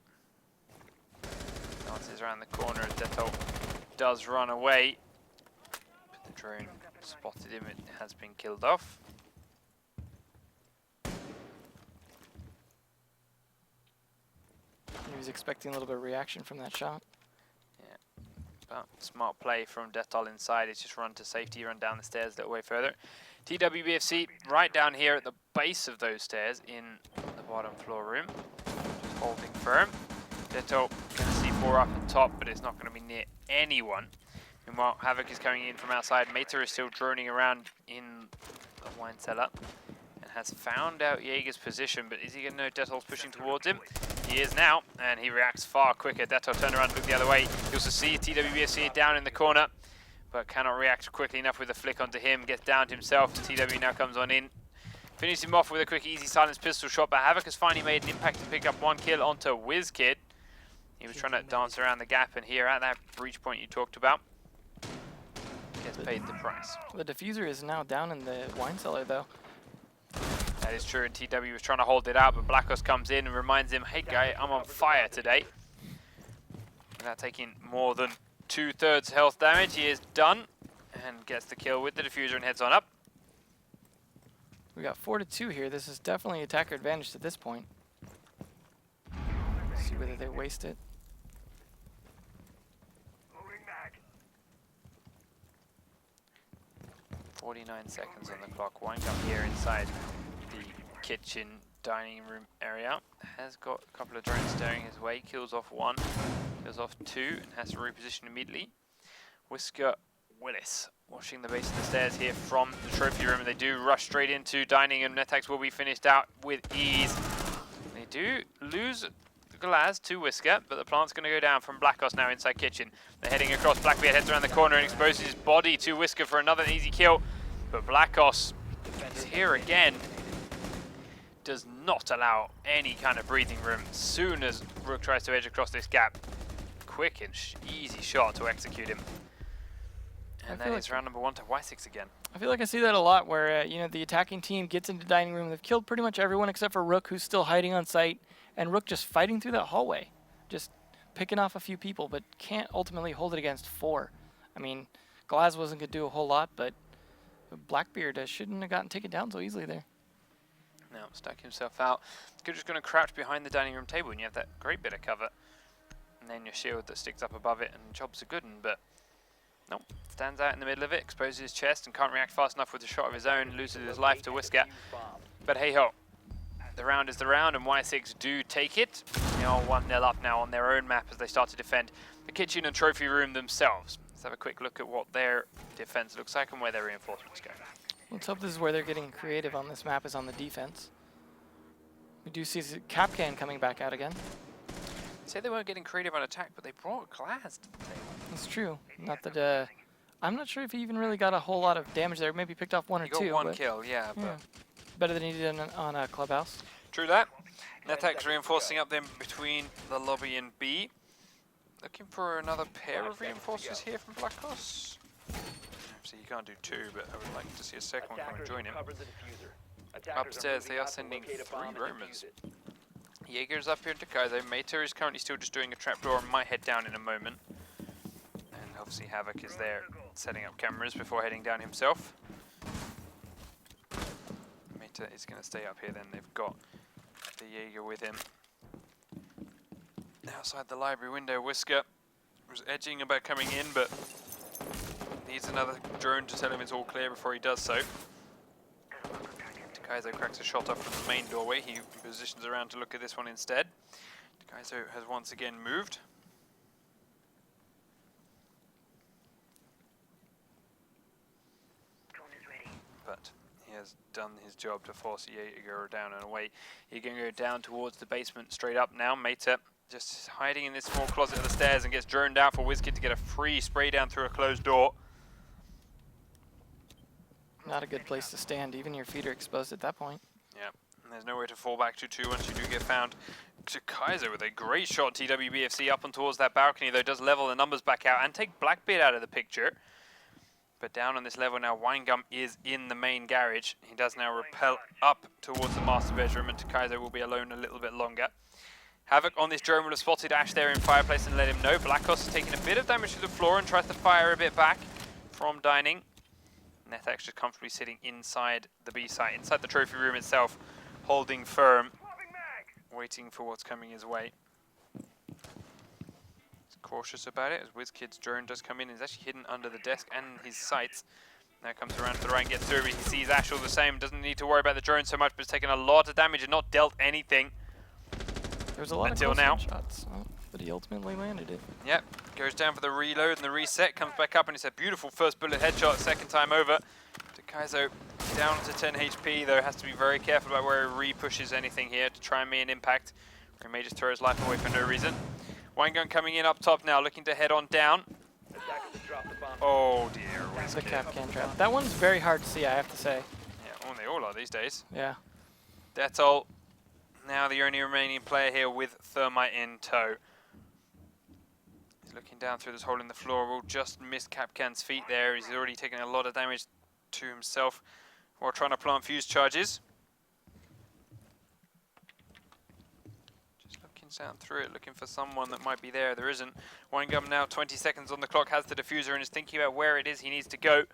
Dances around the corner as Detol does run away. But the drone spotted him, it has been killed off. He was expecting a little bit of reaction from that shot. Yeah, but smart play from Detol inside. It's just run to safety, run down the stairs a little way further. TWBFC right down here at the base of those stairs in the bottom floor room. Just holding firm. Detol going to see 4 up on top, but it's not going to be near anyone. Meanwhile, Havoc is coming in from outside. Mater is still droning around in the wine cellar and has found out Jaeger's position, but is he going to know Detol's pushing towards him? He is now, and he reacts far quicker. Detol turned around and looked the other way. You also see TWBFC down in the corner, but cannot react quickly enough with a flick onto him. Gets downed himself. TW now comes on in. Finishes him off with a quick, easy silence pistol shot, but Havoc has finally made an impact to pick up 1 kill onto WySix. He was trying to dance around the gap, and here at that breach point you talked about, gets paid the price. The diffuser is now down in the wine cellar, though. That is true, and TW was trying to hold it out, but Blackos comes in and reminds him, hey guy, I'm on fire today. Without taking more than 2/3 health damage, he is done, and gets the kill with the diffuser and heads on up. We got 4-2 here. This is definitely attacker advantage at this point. See whether they waste it. 49 seconds on the clock. Wine Cup here inside the kitchen dining room area. Has got a couple of drones staring his way. Kills off 1, kills off 2, and has to reposition immediately. Whisker Willis watching the base of the stairs here from the trophy room, and they do rush straight into dining, and Netax will be finished out with ease. They do lose Glass to Whisker, but the plant's going to go down from Blackos now inside kitchen. They're heading across. Blackbeard heads around the corner and exposes his body to Whisker for another easy kill. But Blackos is here again. Does not allow any kind of breathing room as soon as Rook tries to edge across this gap. Quick and easy shot to execute him. And then it's round number 1 to WySix again. I feel like I see that a lot where, you know, the attacking team gets into dining room. They've killed pretty much everyone except for Rook, who's still hiding on site. And Rook just fighting through that hallway. Just picking off a few people, but can't ultimately hold it against 4. I mean, Glaz wasn't going to do a whole lot, but Blackbeard shouldn't have gotten taken down so easily there. Now, stuck himself out. You're just going to crouch behind the dining room table and you have that great bit of cover. And then your shield that sticks up above it, and job's a good one, but nope. Stands out in the middle of it, exposes his chest, and can't react fast enough with a shot of his own, loses his life to Whisker. But hey ho, the round is the round, and WySix do take it. They are 1-0 up now on their own map as they start to defend the kitchen and trophy room themselves. Let's have a quick look at what their defense looks like and where their reinforcements go. Let's hope this is where they're getting creative on this map, is on the defense. We do see Capcan coming back out again. Say they weren't getting creative on attack, but they brought Glass to the table. That's true. Not that, I'm not sure if he even really got a whole lot of damage there. Maybe picked off 1 or 2. He got 1 kill, yeah, but better than he did on a Clubhouse. True that. Netax reinforcing up then between the lobby and B. Looking for another pair of reinforcers here from Blackos. Obviously you can't do 2, but I would like to see a second one come and join him. Upstairs they are sending 3 roamers. Jaeger's up here in Takaizo. Mater is currently still just doing a trapdoor and might head down in a moment. And obviously Havoc is there setting up cameras before heading down himself. Mater is going to stay up here then. They've got the Jaeger with him. Outside the library window, Whisker was edging about coming in, but needs another drone to tell him it's all clear before he does so. Takaizo cracks a shot up from the main doorway. He positions around to look at this one instead. Takaizo has once again moved. But he has done his job to force Jaeger down and away. He can go down towards the basement straight up now. Mater just hiding in this small closet of the stairs and gets droned out for WySix to get a free spray down through a closed door. Not a good place to stand. Even your feet are exposed at that point. Yeah, There's nowhere to fall back to once you do get found. To Kaiser with a great shot. TWBFC up and towards that balcony, though, does level the numbers back out and take Blackbeard out of the picture. But down on this level now, Winegum is in the main garage. He does now rappel up towards the master bedroom, and Kaiser will be alone a little bit longer. Havoc on this drone will have spotted Ash there in fireplace and let him know. Black Horse is taking a bit of damage to the floor and tries to fire a bit back from dining. Netax just comfortably sitting inside the B site, inside the trophy room itself, holding firm, waiting for what's coming his way. He's cautious about it as WySix's drone does come in. He's actually hidden under the desk and his sights. Now comes around to the right and gets through, but he sees Ash all the same. Doesn't need to worry about the drone so much, but it's taken a lot of damage and not dealt anything. There's a lot until of now. shots, but he ultimately landed it. Yep, goes down for the reload and the reset, comes back up, and it's a beautiful first bullet headshot, second time over. To Kaizo down to 10 HP, though has to be very careful about where he re-pushes anything here to try and make an impact, or he may just throw his life away for no reason. Winegun coming in up top now, looking to head on down. Oh dear, The Capcan trap. That one's very hard to see, I have to say. Yeah, well, they all are these days. Yeah. Detol, now the only remaining player here with Thermite in tow. He's looking down through this hole in the floor, will just miss Capcan's feet there. He's already taken a lot of damage to himself while trying to plant fuse charges. Just looking down through it, looking for someone that might be there. There isn't. Winegum now 20 seconds on the clock, has the diffuser and is thinking about where it is he needs to go.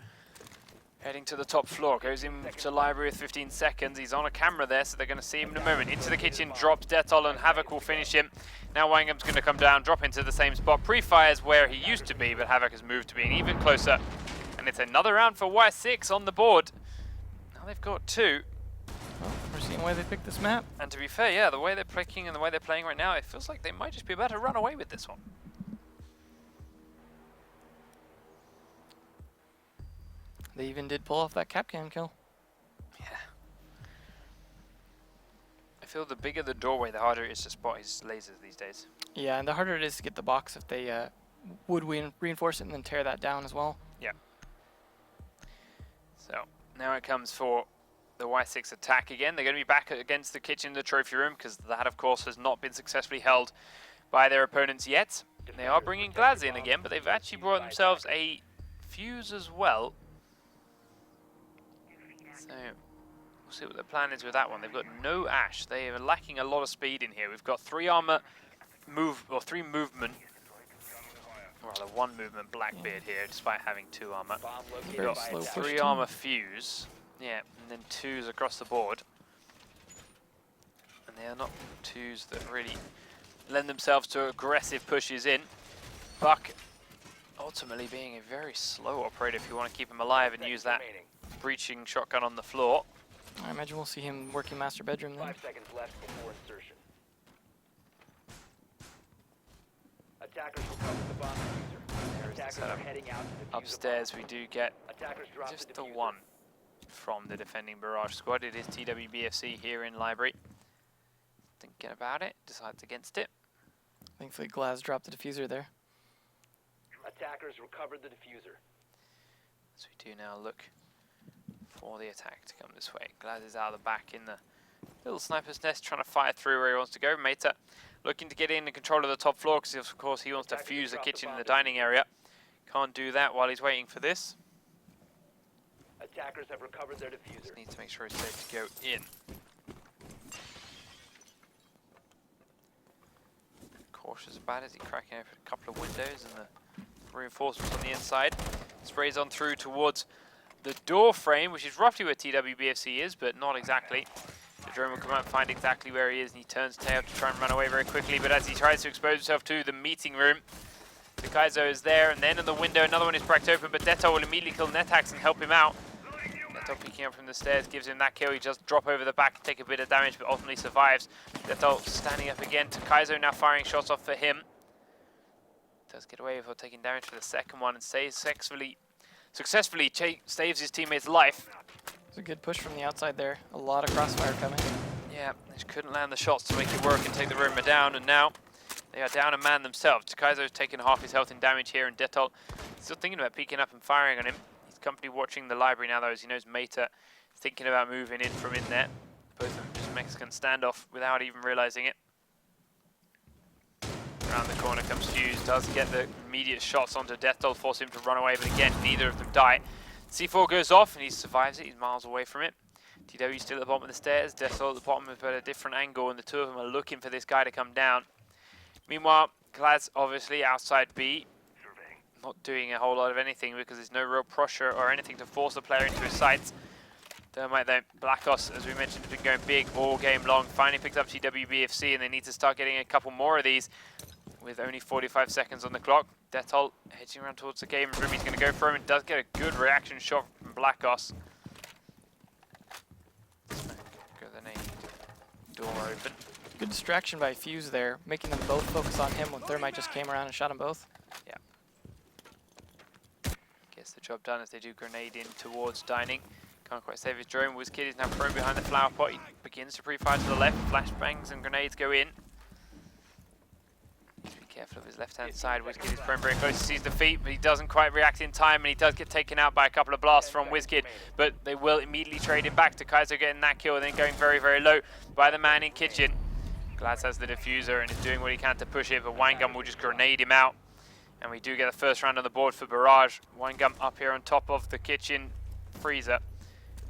Heading to the top floor, goes into library with 15 seconds. He's on a camera there, so they're going to see him in a moment. Into the kitchen, drops Detol, and Havoc will finish him. Now Winegum's going to come down, drop into the same spot. Pre-fires where he used to be, but Havoc has moved to being even closer. And it's another round for WySix on the board. Now they've got two. Well, we're seeing why they picked this map. And to be fair, yeah, the way they're playing and the way they're playing right now, it feels like they might just be about to run away with this one. They even did pull off that Capcan kill. Yeah. I feel the bigger the doorway, the harder it is to spot his lasers these days. Yeah, and the harder it is to get the box if they would reinforce it and then tear that down as well. Yeah. So, now it comes for the WySix attack again. They're going to be back against the kitchen, the trophy room, because that, of course, has not been successfully held by their opponents yet. They are bringing Glaz in again, but they've actually brought themselves a fuse as well. So, we'll see what the plan is with that one. They've got no Ash. They are lacking a lot of speed in here. We've got 3 armor three movement. Or rather, 1 movement Blackbeard here, despite having 2 armor. Very Got slow 3 push armor fuse. Yeah, and then 2s across the board. And they are not 2s that really lend themselves to aggressive pushes in. Buck ultimately being a very slow operator if you want to keep him alive and use that breaching shotgun on the floor. I imagine we'll see him working master bedroom then. 5 seconds left before insertion. Attackers will cover the bomb diffuser. There's the Attackers setup. are heading out to defuse Upstairs we do get Attackers drop just the the diffuser. 1 from the defending Barrage squad. It is TWBFC here in library. Thinking about it, decides against it. Thankfully Glaz dropped the diffuser there. Attackers recovered the diffuser. So we do now look for the attack to come this way. Glaz is out of the back in the little sniper's nest, trying to fire through where he wants to go. Meta looking to get in and control of the top floor because of course he wants to fuse the kitchen and the dining area. Can't do that while he's waiting for this. Attackers have recovered their diffuser. Just needs to make sure he's safe to go in. Cautious about it, is he cracking open a couple of windows and the reinforcements on the inside. Sprays on through towards the door frame, which is roughly where TWBFC is, but not exactly. The drone will come out and find exactly where he is, and he turns tail to try and run away very quickly, but as he tries to expose himself to the meeting room, the Kaizo is there, and then in the window another one is cracked open, but Detol will immediately kill Netax and help him out. Detol peeking up from the stairs gives him that kill. He just drop over the back and take a bit of damage, but ultimately survives. Detol standing up again to Kaizo, now firing shots off for him. Does get away before taking damage for the second one and successfully saves his teammate's life. It's a good push from the outside there. A lot of crossfire coming. Yeah, they just couldn't land the shots to make it work and take the rumor down, and now they are down a man themselves. Takaizo's taken half his health in damage here, and Detol still thinking about peeking up and firing on him. He's comfortably watching the library now, though, as he knows Meta is thinking about moving in from in there. Both of them just Mexican standoff without even realizing it. Around the corner comes Fuse, does get the immediate shots onto Deathtoll, force him to run away, but again, neither of them die. C4 goes off and he survives it, he's miles away from it. TW still at the bottom of the stairs, Deathtoll at the bottom but at a different angle, and the two of them are looking for this guy to come down. Meanwhile, Glad's obviously outside B, not doing a whole lot of anything because there's no real pressure or anything to force the player into his sights. Thermite though, Blackos, as we mentioned, has been going big all game long, finally picked up TWBFC and they need to start getting a couple more of these with only 45 seconds on the clock. Deathtoll hedging around towards the game room, he's going to go for him and does get a good reaction shot from Blackos. Go the name, door open. Good distraction by Fuse there, making them both focus on him when Thermite just came around and shot them both. Yeah. Gets the job done as they do grenade in towards dining. Can't quite save his drone. WySix is now prone behind the flower pot. He begins to pre-fire to the left. Flashbangs and grenades go in. Be careful of his left-hand side. WySix is prone very close. He sees the feet, but he doesn't quite react in time, and he does get taken out by a couple of blasts from WySix. But they will immediately trade him back to Kaizo getting that kill, and then going very, very low by the man in kitchen. Glads has the diffuser and is doing what he can to push it, but Winegum will just grenade him out. And we do get the first round on the board for Barrage. Winegum up here on top of the kitchen freezer.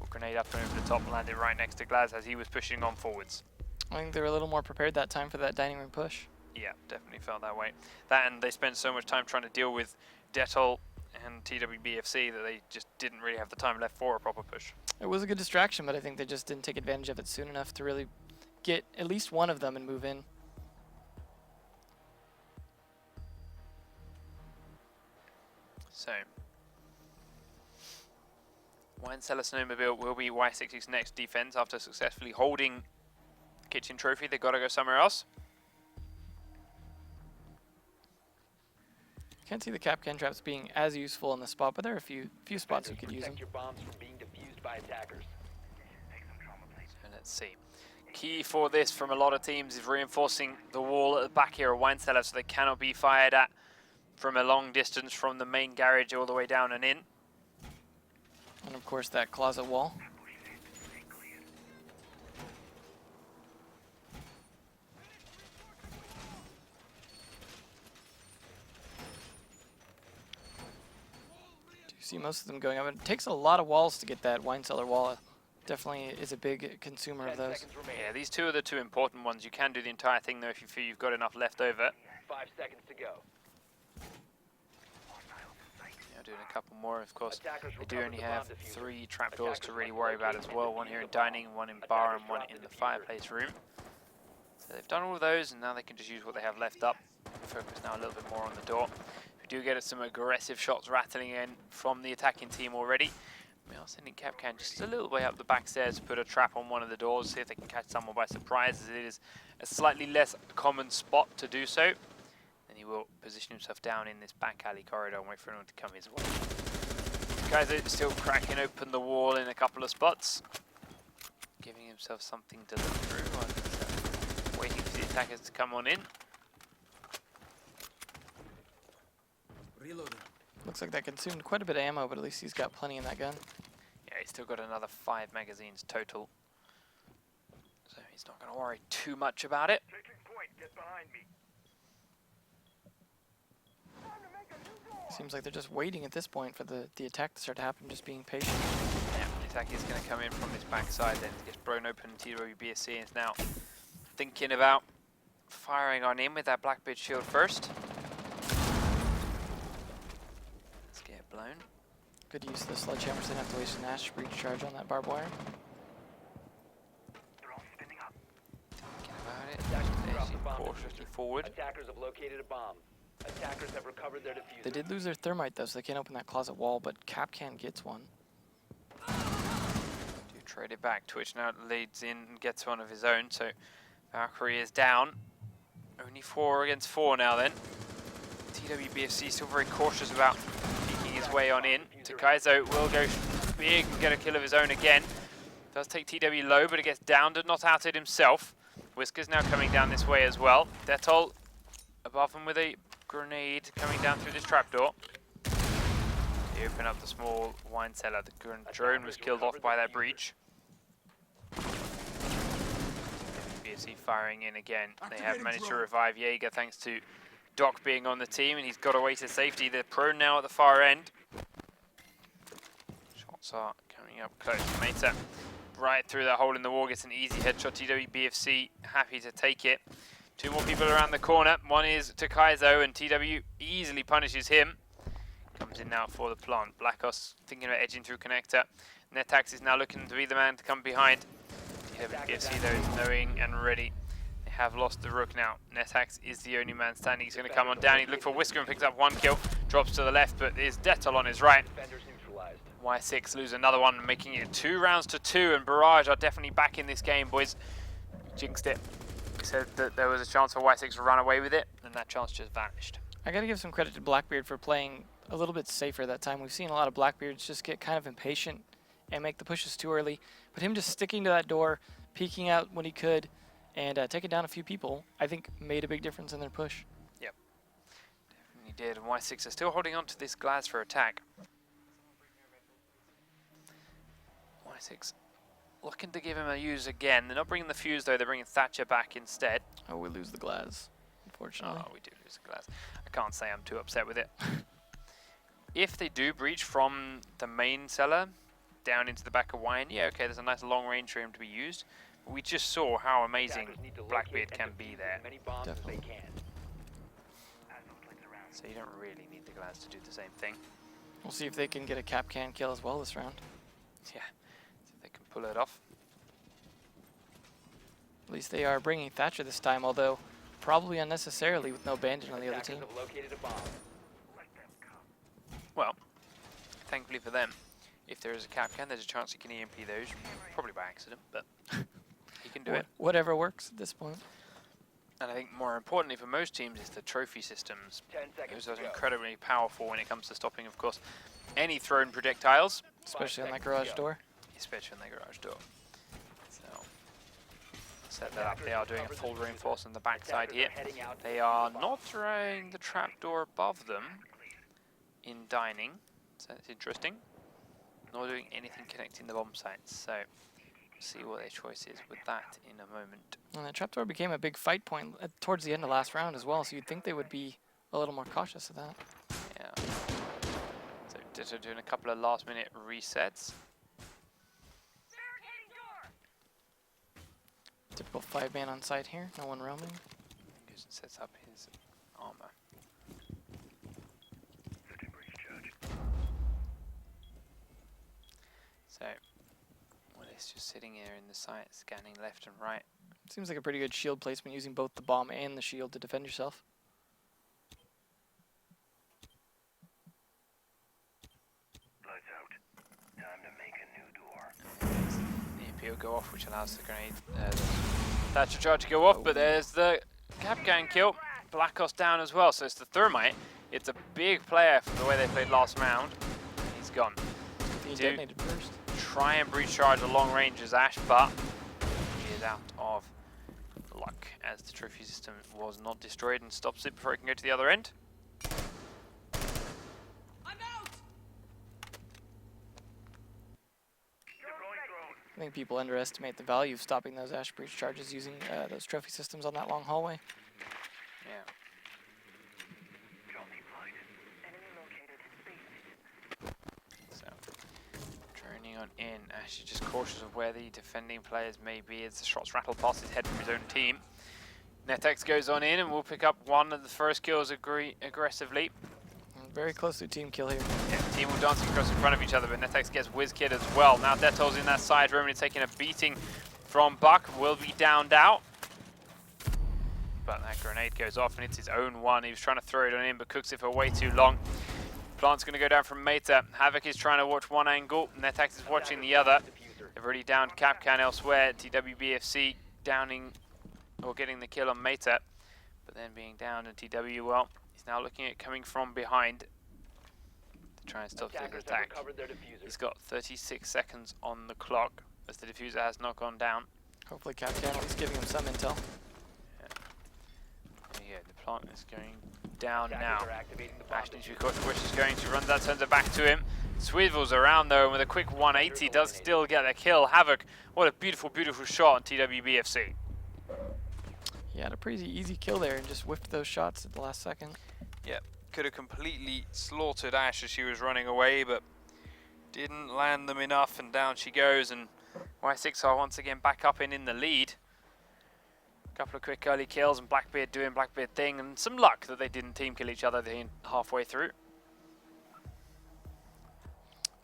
Grenade up and over the top and landed right next to Glaz as he was pushing on forwards. I think they were a little more prepared that time for that dining room push. Yeah, definitely felt that way. That and they spent so much time trying to deal with Deathtoll and TWBFC that they just didn't really have the time left for a proper push. It was a good distraction, but I think they just didn't take advantage of it soon enough to really get at least one of them and move in. So, Wine Cellar Snowmobile will be WySix's next defense after successfully holding the kitchen trophy. They've got to go somewhere else. Can't see the Capcan traps being as useful in the spot, but there are a few spots we could use them. Your bombs from being defused by attackers. And let's see. Key for this from a lot of teams is reinforcing the wall at the back here of Wine Cellar so they cannot be fired at from a long distance from the main garage all the way down and in. And of course that closet wall. Do you see most of them going up? It takes a lot of walls to get that wine cellar wall. Definitely is a big consumer of those. Yeah, these two are the two important ones. You can do the entire thing though if you feel you've got enough left over. 5 seconds to go. Doing a couple more, of course. They do only have 3 trapdoors to really worry about as well. One here in dining, one in bar, and one in the fireplace room. So they've done all of those, and now they can just use what they have left up. Focus now a little bit more on the door. We do get some aggressive shots rattling in from the attacking team already. We are sending Capcan just a little way up the back stairs to put a trap on one of the doors, see if they can catch someone by surprise, as it is a slightly less common spot to do so. And he will position himself down in this back alley corridor and wait for anyone to come his way. Guys are still cracking open the wall in a couple of spots, giving himself something to look through, waiting for the attackers to come on in. Reloading. Looks like that consumed quite a bit of ammo, but at least he's got plenty in that gun. Yeah, he's still got another 5 magazines total, so he's not going to worry too much about it. Taking point, get behind me. Seems like they're just waiting at this point for the attack to start to happen, just being patient. Yeah, the attack is going to come in from this backside, then it gets blown open. TWBSC is now thinking about firing on in with that Blackbeard shield first. Let's get it blown. Good use of the sledgehammer, so they didn't have to waste an Ash breach charge on that barbed wire. Thinking about it, edging cautiously forward. Attackers have located a bomb. Attackers have recovered their diffuser. They did lose their thermite though, so they can't open that closet wall, but Capcan gets one. Do trade it back. Twitch now leads in and gets one of his own, so Valkyrie is down. Only 4 against 4 now then. TWBFC still very cautious about peeking his way on in. Takaizo will go big and get a kill of his own again. Does take TW low, but it gets downed and not outed himself. WySix now coming down this way as well. Deathtoll above him with a grenade coming down through this trapdoor. They open up the small wine cellar. The drone was killed off by that breach. TWBFC firing in again. They have managed to revive Jaeger thanks to Doc being on the team, and he's got away to safety. They're prone now at the far end. Shots are coming up close. Meta right through that hole in the wall, gets an easy headshot. TWBFC happy to take it. Two more people around the corner. One is Takaizo, and TW easily punishes him. Comes in now for the plant. Blackos thinking about edging through connector. Netax is now looking to be the man to come behind. TWBFC though is knowing and ready. They have lost the rook now. Netax is the only man standing. He's going to come on down. He looked for Whisker and picks up one kill. Drops to the left, but is Detol on his right. WySix lose another one, making it 2 rounds to 2, and Barrage are definitely back in this game, boys. Jinxed it. We said that there was a chance for WySix to run away with it, and that chance just vanished. I gotta give some credit to Blackbeard for playing a little bit safer that time. We've seen a lot of Blackbeards just get kind of impatient and make the pushes too early, but him just sticking to that door, peeking out when he could, and taking down a few people, I think made a big difference in their push. Yep, definitely did, and WySix are still holding on to this glass for attack. WySix looking to give him a use again. They're not bringing the fuse though, they're bringing Thatcher back instead. Oh, we lose the glass, unfortunately. Oh, we do lose the glass. I can't say I'm too upset with it. If they do breach from the main cellar down into the back of Wine, yeah, okay, there's a nice long range for him to be used. But we just saw how amazing Blackbeard can be there. Definitely. So you don't really need the glass to do the same thing. We'll see if they can get a cap can kill as well this round. Yeah, see if they can pull it off. At least they are bringing Thatcher this time, although probably unnecessarily with no bandit on the other team. Well, thankfully for them, if there is a cap can, there's a chance he can EMP those, probably by accident, but he can do it. Whatever works at this point. And I think more importantly for most teams is the trophy systems. Those are incredibly powerful when it comes to stopping, of course, any thrown projectiles. Especially on that garage door. Especially on the garage door. So, set that up. They are doing a full reinforce on the backside here. They are not throwing the trapdoor above them in dining, so that's interesting. Nor doing anything connecting the bomb sites, so see what their choice is with that in a moment. And the trapdoor became a big fight point towards the end of last round as well, so you'd think they would be a little more cautious of that. Yeah. So Ditto doing a couple of last minute resets. Typical 5-man on site here, no one roaming. Goes and sets up his armor. So, well, it's just sitting here in the site, scanning left and right. Seems like a pretty good shield placement, using both the bomb and the shield to defend yourself. Lights out. Time to make a new door. The EMP will go off, which allows the grenade, Thatcher charge to go off, but there's the Capcan kill. Blackos down as well, so it's the Thermite. It's a big player from the way they played last round. He's gone. He detonated first. Try and breach charge a long range as Ash, but he is out of luck as the trophy system was not destroyed and stops it before it can go to the other end. I think people underestimate the value of stopping those Ash breach charges using those trophy systems on that long hallway. Yeah. So, droning on in. Ash is just cautious of where the defending players may be as the shots rattle past his head from his own team. Netex goes on in and will pick up one of the first kills aggressively. Very close to team kill here. Yeah, the team will dance across in front of each other, but Netex gets WizKid as well. Now Detol's in that side room and he's taking a beating from Buck. Will be downed out. But that grenade goes off and it's his own one. He was trying to throw it on in, but cooks it for way too long. Plant's going to go down from Meta. Havoc is trying to watch one angle. Netax is watching the other. They've already downed Capcan elsewhere. TWBFC downing or getting the kill on Meta, but then being downed, and TW, well, he's now looking at coming from behind to try and stop the attack. He's got 36 seconds on the clock as the diffuser has not gone down. Hopefully Capcan at least giving him some intel. Yeah, the plant is going down now. Ash needs to be cautious where she's going. She runs that, turns it back to him. Swivels around though, and with a quick 180 does still get the kill. Havoc, what a beautiful, beautiful shot on TWBFC. He had a pretty easy kill there and just whiffed those shots at the last second. Yep, could have completely slaughtered Ash as she was running away, but didn't land them enough, and down she goes, and WySix are once again back up in the lead. A couple of quick early kills, and Blackbeard doing Blackbeard thing, and some luck that they didn't team kill each other halfway through.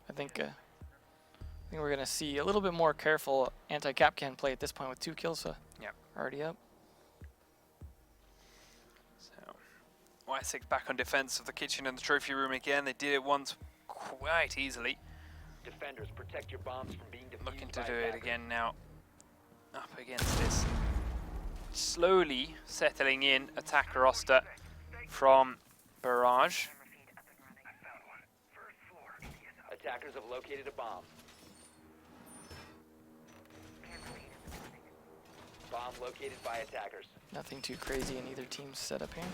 I think we're gonna see a little bit more careful anti-Capcan play at this point with 2 kills already up. So WySix back on defense of the kitchen and the trophy room again. They did it once quite easily. Defenders, protect your bombs from being defused. Looking to by do it attackers. again now. Up against this slowly settling in attack roster from Barrage. Attackers have located a bomb. Bomb located by attackers. Nothing too crazy in either team's setup here.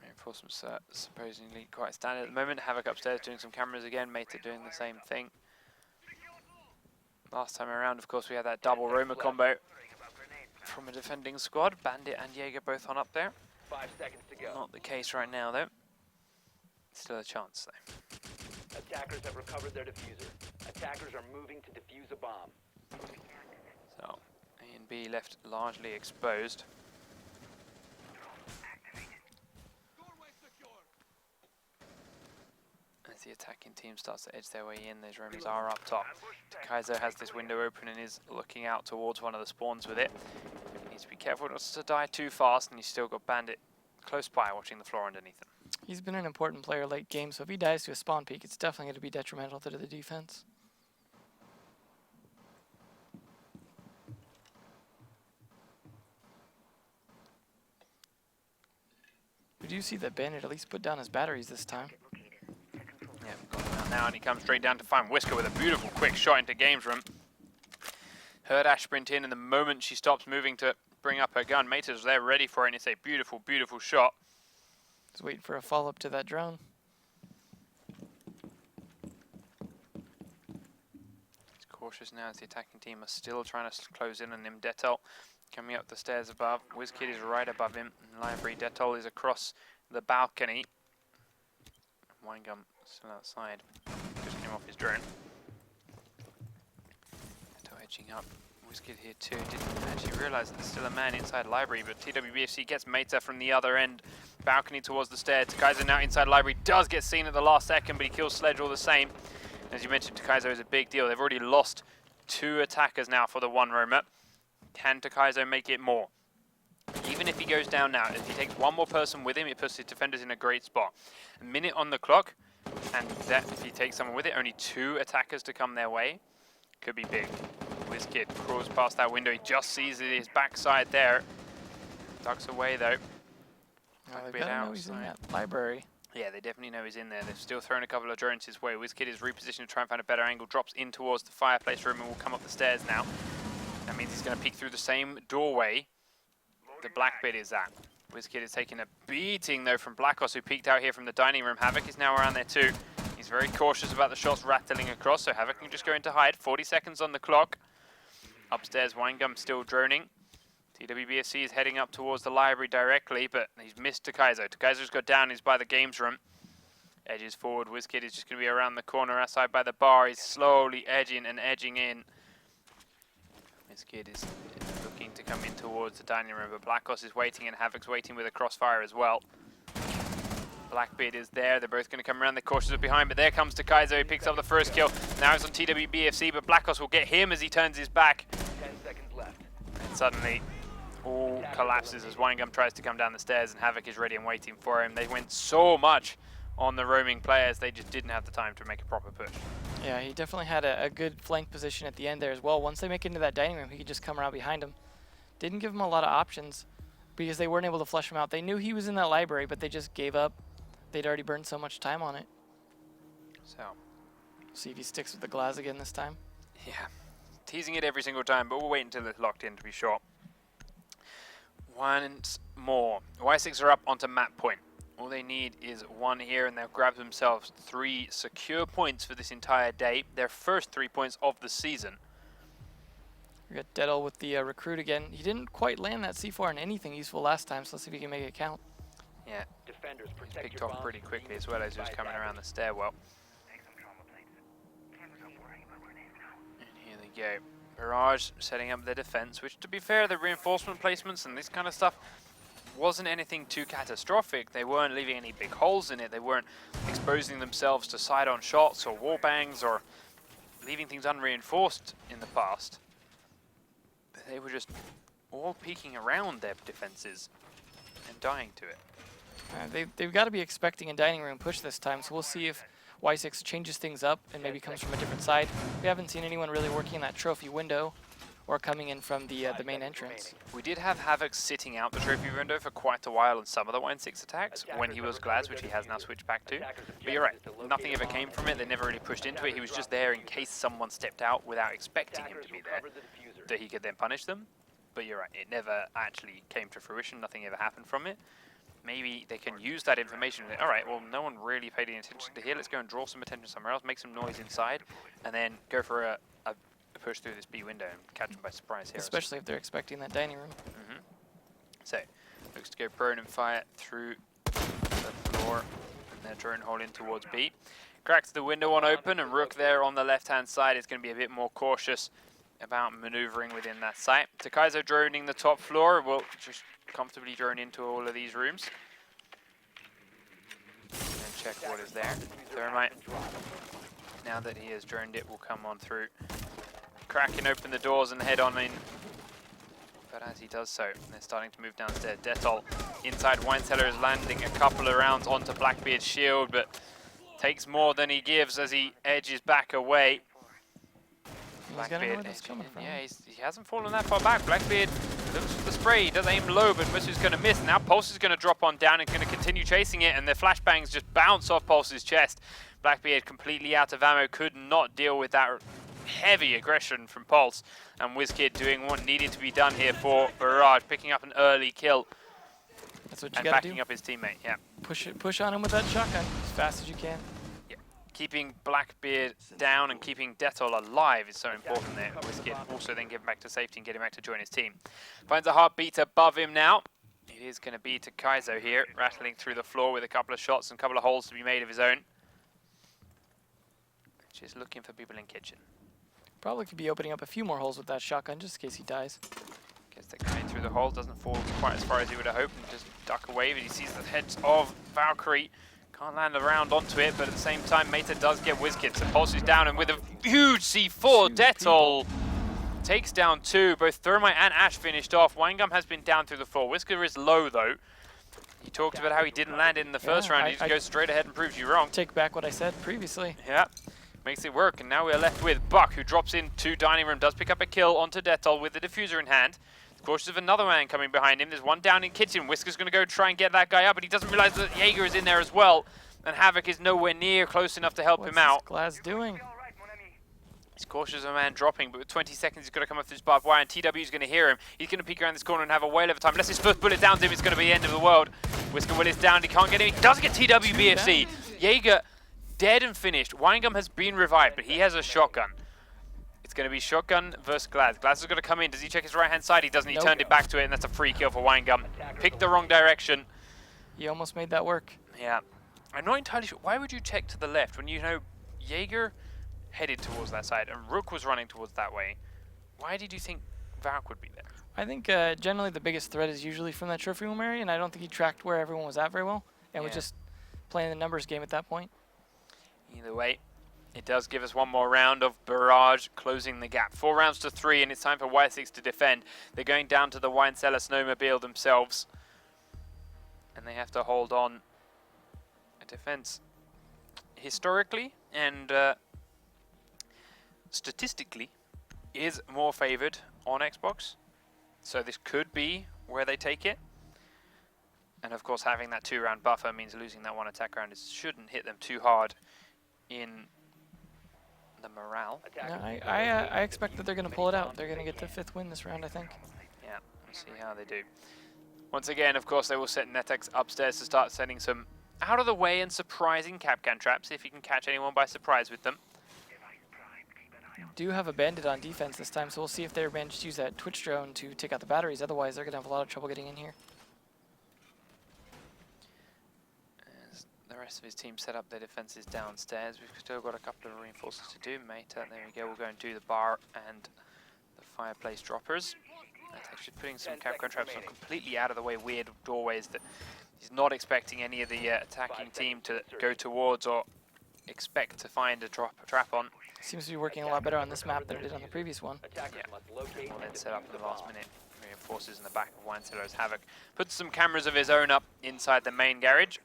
Reinforcements are supposedly quite standard at the moment. Havoc upstairs doing some cameras again. Meta doing the same thing. Last time around, of course, we had that double Roma combo from a defending squad. Bandit and Jaeger both on up there. 5 seconds to go. Not the case right now, though. Still a chance, though. Attackers have recovered their diffuser. Attackers are moving to defuse a bomb. So, A and B left largely exposed. As the attacking team starts to edge their way in, those Romas are up top. Kaiser has this window open and is looking out towards one of the spawns with it. He needs to be careful not to die too fast, and he's still got Bandit close by watching the floor underneath him. He's been an important player late game, so if he dies to a spawn peek, it's definitely going to be detrimental to the defense. We do see that Bandit at least put down his batteries this time. Yeah, got him out now, and he comes straight down to find Whisker with a beautiful quick shot into Games Room. Heard Ash sprint in, and the moment she stops moving to bring up her gun, Meta's there ready for it, and it's a beautiful, beautiful shot. Just waiting for a follow-up to that drone. He's cautious now as the attacking team are still trying to close in on him. Detol coming up the stairs above. WizKid is right above him. In library, Detol is across the balcony. Winegum still outside. Just came off his drone. Detol edging up. WizKid here too. Didn't actually realise that there's still a man inside library, but TWBFC gets Meta from the other end. Balcony towards the stairs. Kaiser now inside library. Does get seen at the last second, but he kills Sledge all the same. As you mentioned, Kaiser is a big deal. They've already lost 2 attackers now for the 1 Roma. Can Kaiser make it more? Even if he goes down now, if he takes 1 more person with him, it puts his defenders in a great spot. A minute on the clock, and that if he takes someone with it, only 2 attackers to come their way. Could be big. WizKid crawls past that window. He just sees his backside there. Ducks away though. They've got to know he's in that library. Yeah, they definitely know he's in there. They've still thrown a couple of drones his way. WizKid is repositioned to try and find a better angle. Drops in towards the fireplace room and will come up the stairs now. That means he's going to peek through the same doorway the Blackbeard is at. WizKid is taking a beating though from Blackos, who peeked out here from the dining room. Havoc is now around there too. He's very cautious about the shots rattling across, so Havoc can just go into hide. 40 seconds on the clock. Upstairs, Winegum still droning. TWBFC is heading up towards the library directly, but he's missed Takaizo. Takaizo's got down, he's by the games room. Edges forward, WizKid is just going to be around the corner outside by the bar. He's slowly edging and edging in. WizKid is looking to come in towards the dining room, but Blackos is waiting and Havoc's waiting with a crossfire as well. Blackbeard is there, they're both going to come around, they're cautious of behind, but there comes Takaizo, he picks up the first kill. Now he's on TWBFC, but Blackos will get him as he turns his back. 10 seconds left. And suddenly, all collapses as Winegum tries to come down the stairs and Havoc is ready and waiting for him. They went so much on the roaming players, they just didn't have the time to make a proper push. Yeah, he definitely had a good flank position at the end there as well. Once they make it into that dining room, he could just come around behind him. Didn't give him a lot of options because they weren't able to flush him out. They knew he was in that library, but they just gave up. They'd already burned so much time on it. So, see if he sticks with the glass again this time. Yeah, teasing it every single time, but we'll wait until it's locked in to be sure. Once more. WySix are up onto map point. All they need is 1 here, and they'll grab themselves 3 secure points for this entire day. Their first 3 points of the season. We got Deadall with the recruit again. He didn't quite land that C4 on anything useful last time, so let's see if he can make it count. Yeah, Defenders, he's protect picked your off bombs pretty from quickly being as well as he was used by coming around the attackers. stairwell. And here they go. Barrage setting up their defense, which, to be fair, the reinforcement placements and this kind of stuff wasn't anything too catastrophic. They weren't leaving any big holes in it. They weren't exposing themselves to side-on shots or wall bangs or leaving things unreinforced in the past. They were just all peeking around their defenses and dying to it. They've got to be expecting a dining room push this time, so we'll see if WySix changes things up and maybe comes from a different side. We haven't seen anyone really working in that trophy window or coming in from the main entrance. We did have Havoc sitting out the trophy window for quite a while on some of the WySix attacks when he was Glaz, which he has now switched back to. But you're right, nothing ever came from it. They never really pushed into it. He was just there in case someone stepped out without expecting him to be there, that he could then punish them. But you're right, it never actually came to fruition. Nothing ever happened from it. Maybe they can use that information. All right, well, no one really paid any attention to here. Let's go and draw some attention somewhere else, make some noise inside, and then go for a push through this B window and catch them by surprise here. Especially if they're expecting that dining room. So, looks to go prone and fire through the floor, and their drone hole in towards B. Cracks the window on open, and Rook there on the left-hand side is going to be a bit more cautious about maneuvering within that site. Takaizo droning the top floor, will just comfortably drone into all of these rooms. And check what is there. Thermite, now that he has droned it, will come on through, cracking open the doors and head on in. But as he does so, they're starting to move downstairs. Dettol inside Wine Cellar is landing a couple of rounds onto Blackbeard's shield, but takes more than he gives as he edges back away. He's gotta know where that's coming from. Yeah, he hasn't fallen that far back. Blackbeard looks for the spray. He does aim low, but Musu's going to miss. Now Pulse is going to drop on down and going to continue chasing it, and the flashbangs just bounce off Pulse's chest. Blackbeard completely out of ammo, could not deal with that heavy aggression from Pulse, and WizKid doing what needed to be done here for Barrage, picking up an early kill. That's what you and gotta backing do. up his teammate. Yeah, Push on him with that shotgun as fast as you can. keeping Blackbeard down and keeping Dettol alive is so important there. WizKid also then get him back to safety and get him back to join his team. Finds a heartbeat above him now. It is going to be Takaizo here, rattling through the floor with a couple of shots and a couple of holes to be made of his own. Just looking for people in kitchen. Probably could be opening up a few more holes with that shotgun just in case he dies. Gets that guy through the hole, doesn't fall quite as far as he would have hoped, and just duck away, but he sees the heads of Valkyrie. Can't land around onto it, but at the same time, Meta does get WizKid. So Pulse is down, and with a huge C4, Dettol takes down two. Both Thermite and Ash finished off. Winegum has been down through the floor. Whisker is low, though. He talked about how he didn't land it in the first round. He just goes straight ahead and proves you wrong. Take back what I said previously. Yeah, makes it work, and now we're left with Buck, who drops into Dining Room, does pick up a kill onto Dettol with the diffuser in hand. Cautious of another man coming behind him. There's one down in kitchen. Whisker's going to go try and get that guy up, but he doesn't realize that Jaeger is in there as well. And Havoc is nowhere near close enough to help him out. What's Glaz doing? He's cautious of a man dropping, but with 20 seconds he's got to come up through his barbed wire, and TW is going to hear him. He's going to peek around this corner and have a whale of a time. Unless his first bullet downs him, it's going to be the end of the world. Whisker Will is down. He can't get him. He does get TW BFC. Jaeger dead and finished. Winegum has been revived, but he has a shotgun. It's going to be shotgun versus Glaz. Glaz is going to come in. Does he check his right-hand side? He doesn't. He turned it back to it, and that's a free kill for Winegum. Picked the wrong direction. He almost made that work. Yeah. I'm not entirely sure. Why would you check to the left when you know Jaeger headed towards that side and Rook was running towards that way? Why did you think Valk would be there? I think generally the biggest threat is usually from that trophy room area, and I don't think he tracked where everyone was at very well, and was just playing the numbers game at that point. Either way, it does give us one more round of Barrage closing the gap. 4 rounds to 3, and it's time for WySix to defend. They're going down to the Wine Cellar snowmobile themselves, and they have to hold on. A defense historically and statistically is more favored on Xbox, so this could be where they take it. And of course, having that 2-round buffer means losing that one attack round shouldn't hit them too hard in the morale. Yeah, I expect that they're going to pull it out. They're going to get the 5th win this round, I think. Yeah, we'll see how they do. Once again, of course, they will set Netex upstairs to start sending some out of the way and surprising Capcan traps, if you can catch anyone by surprise with them. do have a bandit on defense this time, so we'll see if they're managed to use that Twitch drone to take out the batteries. Otherwise, they're going to have a lot of trouble getting in here. As the rest of his team set up their defenses downstairs, we've still got a couple of reinforcements to do, mate. There we go, we'll go and do the bar and the fireplace droppers. That's actually putting some Capcom traps on completely out of the way, weird doorways that he's not expecting any of the attacking team to go towards or expect to find a trap on. Seems to be working a lot better on this map than it did on the previous one. Attackers must locate We'll and then set up defuse the the last bomb. minute reinforcers in the back of WySix Havoc. Put some cameras of his own up inside the main garage.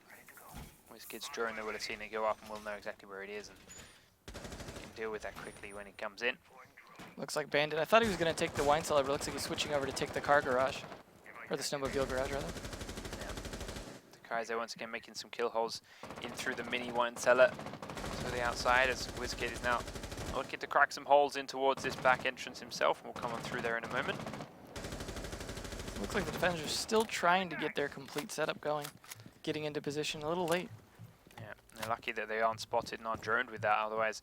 WySix drone, they would have seen it go up and we'll know exactly where it is and he can deal with that quickly when he comes in. Looks like Bandit. I thought he was going to take the wine cellar, but it looks like he's switching over to take the car garage. Or the snowmobile garage, rather. The Kaiser once again making some kill holes in through the mini wine cellar to the outside as WySix is now looking to crack some holes in towards this back entrance himself, and we'll come on through there in a moment. Looks like the defenders are still trying to get their complete setup going. Getting into position a little late. Yeah, they're lucky that they aren't spotted and aren't droned with that, otherwise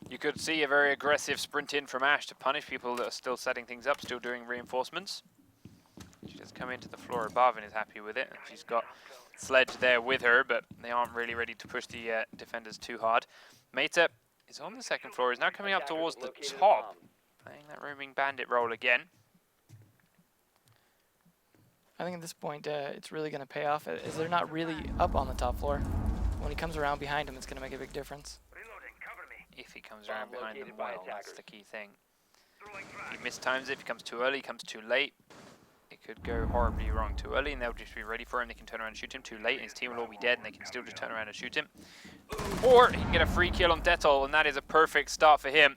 you could see a very aggressive sprint in from Ash to punish people that are still setting things up, still doing reinforcements. She just come into the floor above and is happy with it. And she's got Sledge there with her, but they aren't really ready to push the defenders too hard. Meta is on the second floor, is now coming up towards the top, playing that roaming bandit role again. I think at this point it's really going to pay off as they're not really up on the top floor. When he comes around behind him, it's going to make a big difference. If he comes around behind them well, that's the key thing. If he mistimes it, if he comes too early, comes too late, it could go horribly wrong. Too early and they'll just be ready for him, they can turn around and shoot him. Too late and his team will all be dead and they can still just turn around and shoot him. Or he can get a free kill on Detol and that is a perfect start for him.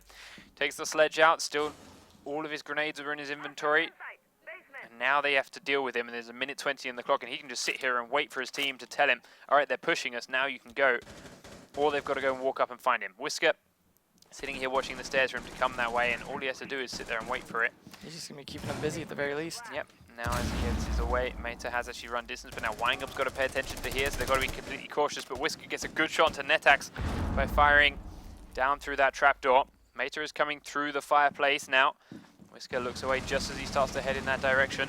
Takes the Sledge out, still all of his grenades are in his inventory. And now they have to deal with him and there's a minute 20 on the clock and he can just sit here and wait for his team to tell him, alright, they're pushing us, now you can go. Or they've got to go and walk up and find him. WySix sitting here watching the stairs for him to come that way and all he has to do is sit there and wait for it. He's just going to be keeping them busy at the very least. Yep, now as he gets his away, Meta has actually run distance, but now Wangup's got to pay attention to here, so they've got to be completely cautious, but WySix gets a good shot to Netax by firing down through that trapdoor. Meta is coming through the fireplace now. WySix looks away just as he starts to head in that direction.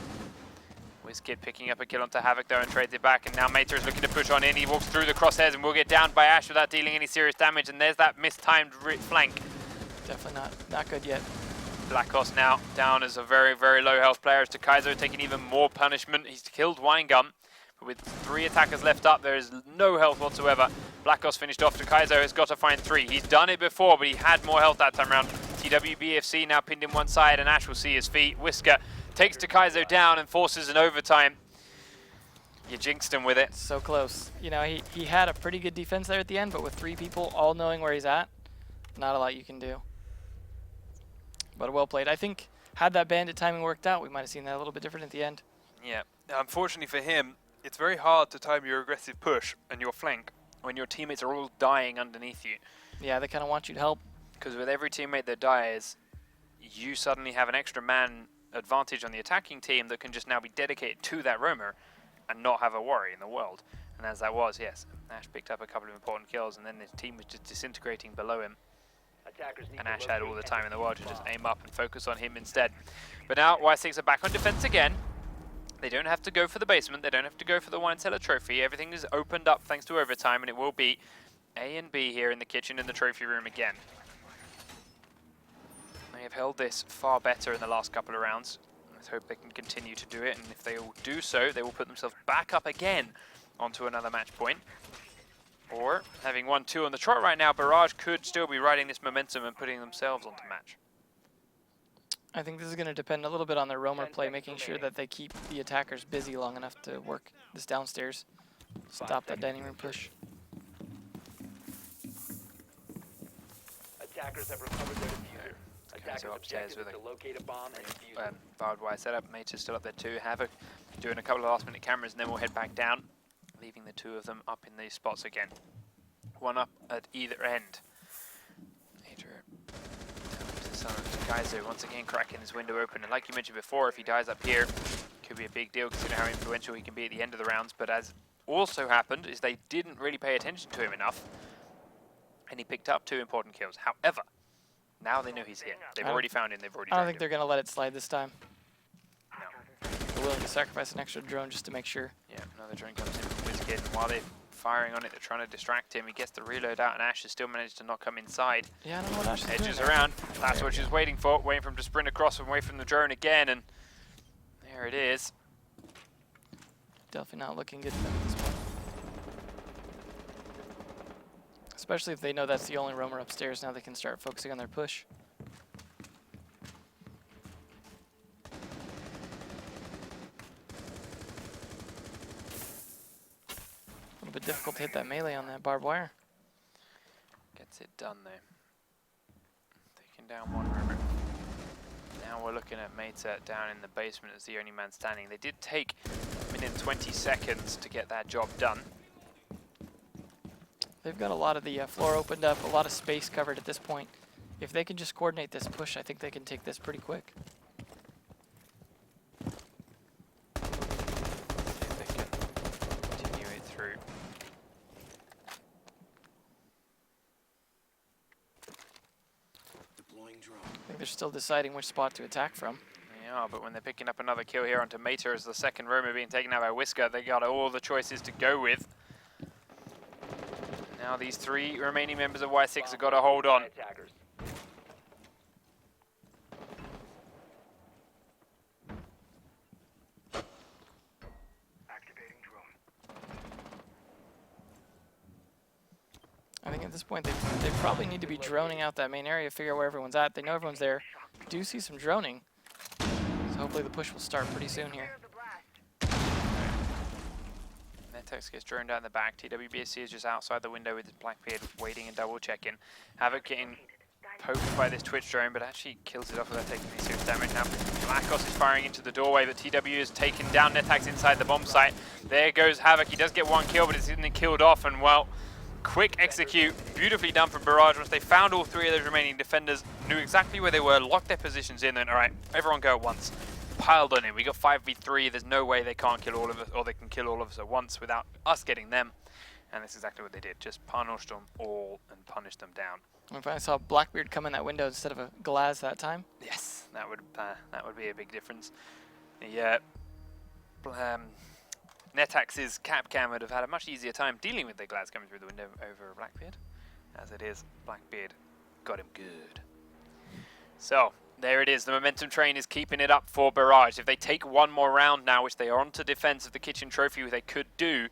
WySix picking up a kill onto Havoc though and trades it back, and now Meta is looking to push on in. He walks through the crosshairs and will get down by Ash without dealing any serious damage, and there's that mistimed flank. Definitely not good yet. Blackos now down as a very, very low health player as to Kaizo taking even more punishment. He's killed Winegum, but with 3 attackers left up, there is no health whatsoever. Blackos finished off to Kaizo, has got to find 3. He's done it before, but he had more health that time around. TWBFC now pinned in one side, and Ash will see his feet. WySix takes Kaizo down and forces an overtime. You jinxed him with it. So close. You know, he had a pretty good defense there at the end, but with 3 people all knowing where he's at, not a lot you can do. But well played. I think had that bandit timing worked out, we might have seen that a little bit different at the end. Yeah, unfortunately for him, it's very hard to time your aggressive push and your flank When your teammates are all dying underneath you. Yeah, they kind of want you to help. Because with every teammate that dies, you suddenly have an extra man advantage on the attacking team that can just now be dedicated to that roamer and not have a worry in the world. And as that was, yes, Ash picked up a couple of important kills and then his team was just disintegrating below him. And Ash had all the time in the world to just aim up and focus on him instead. But now WySix are back on defense again. They don't have to go for the basement, they don't have to go for the wine cellar trophy. Everything is opened up thanks to overtime, and it will be A and B here in the kitchen in the trophy room again. They have held this far better in the last couple of rounds. Let's hope they can continue to do it, and if they all do so, they will put themselves back up again onto another match point. Or, having 1-2 on the trot right now, Barrage could still be riding this momentum and putting themselves onto match. I think this is going to depend a little bit on their roamer play, making sure that they keep the attackers busy long enough to work this downstairs. Stop that dining room push. Attackers have recovered their diffuser. Attackers upstairs with objective is to locate a bomb and defuse it. Barbed wire setup. Mate is still up there too. Havoc doing a couple of last minute cameras and then we'll head back down, leaving the 2 of them up in these spots again. 1 up at either end. Major down to Kaizo once again cracking his window open, and like you mentioned before, if he dies up here, could be a big deal considering how influential he can be at the end of the rounds. But as also happened is they didn't really pay attention to him enough, and he picked up 2 important kills. However, Now they know he's here. They've I don't- already found him. They've already I don't droned think him. they're going to let it slide this time. No. They're willing to sacrifice an extra drone just to make sure. Yeah, another drone comes in from WySix, and while they're firing on it, they're trying to distract him. He gets the reload out, and Ash has still managed to not come inside. Yeah, I don't know what Ash is doing Edges there. around. That's There what we she's go. waiting for. Waiting for him to sprint across and away from the drone again, and there it is. Definitely not looking good for them at this point. Especially if they know that's the only roamer upstairs. Now they can start focusing on their push. A little bit difficult to hit that melee on that barbed wire. Gets it done though. Taking down one roomer. Now we're looking at Meta down in the basement as the only man standing. They did take a minute and 20 seconds to get that job done. They've got a lot of the floor opened up, a lot of space covered at this point. If they can just coordinate this push, I think they can take this pretty quick. See if they can continue it through. I think they're still deciding which spot to attack from. Yeah, but when they're picking up another kill here onto Meta as the second roamer being taken out by Whisker, they got all the choices to go with. Now these three remaining members of WySix have got to hold on. Attackers. I think at this point they probably need to be droning out that main area, figure out where everyone's at. They know everyone's there. Do see some droning. So hopefully the push will start pretty soon here. Netex gets droned out in the back. TWBSC is just outside the window with his Blackbeard waiting and double checking. Havoc getting poked by this Twitch drone, but actually kills it off without taking any serious damage. Now Blackos is firing into the doorway, but TW is taken down. Netax inside the bomb site. There goes Havoc. He does get one kill, but it's getting killed off, and well, quick execute, beautifully done from Barrage. Once they found all three of those remaining defenders, knew exactly where they were, locked their positions in, and all right, everyone go at once. Piled on it. We got 5v3. There's no way they can't kill all of us, or they can kill all of us at once without us getting them. And that's exactly what they did. Just punished them all and punished them down. I finally saw Blackbeard come in that window instead of a Glaz that time. Yes, that would be a big difference. Yeah. Netax's Capcam would have had a much easier time dealing with the Glaz coming through the window over Blackbeard. As it is, Blackbeard got him good. So, there it is. The momentum train is keeping it up for Barrage. If they take one more round now, which they are onto defense of the kitchen trophy, which they could do,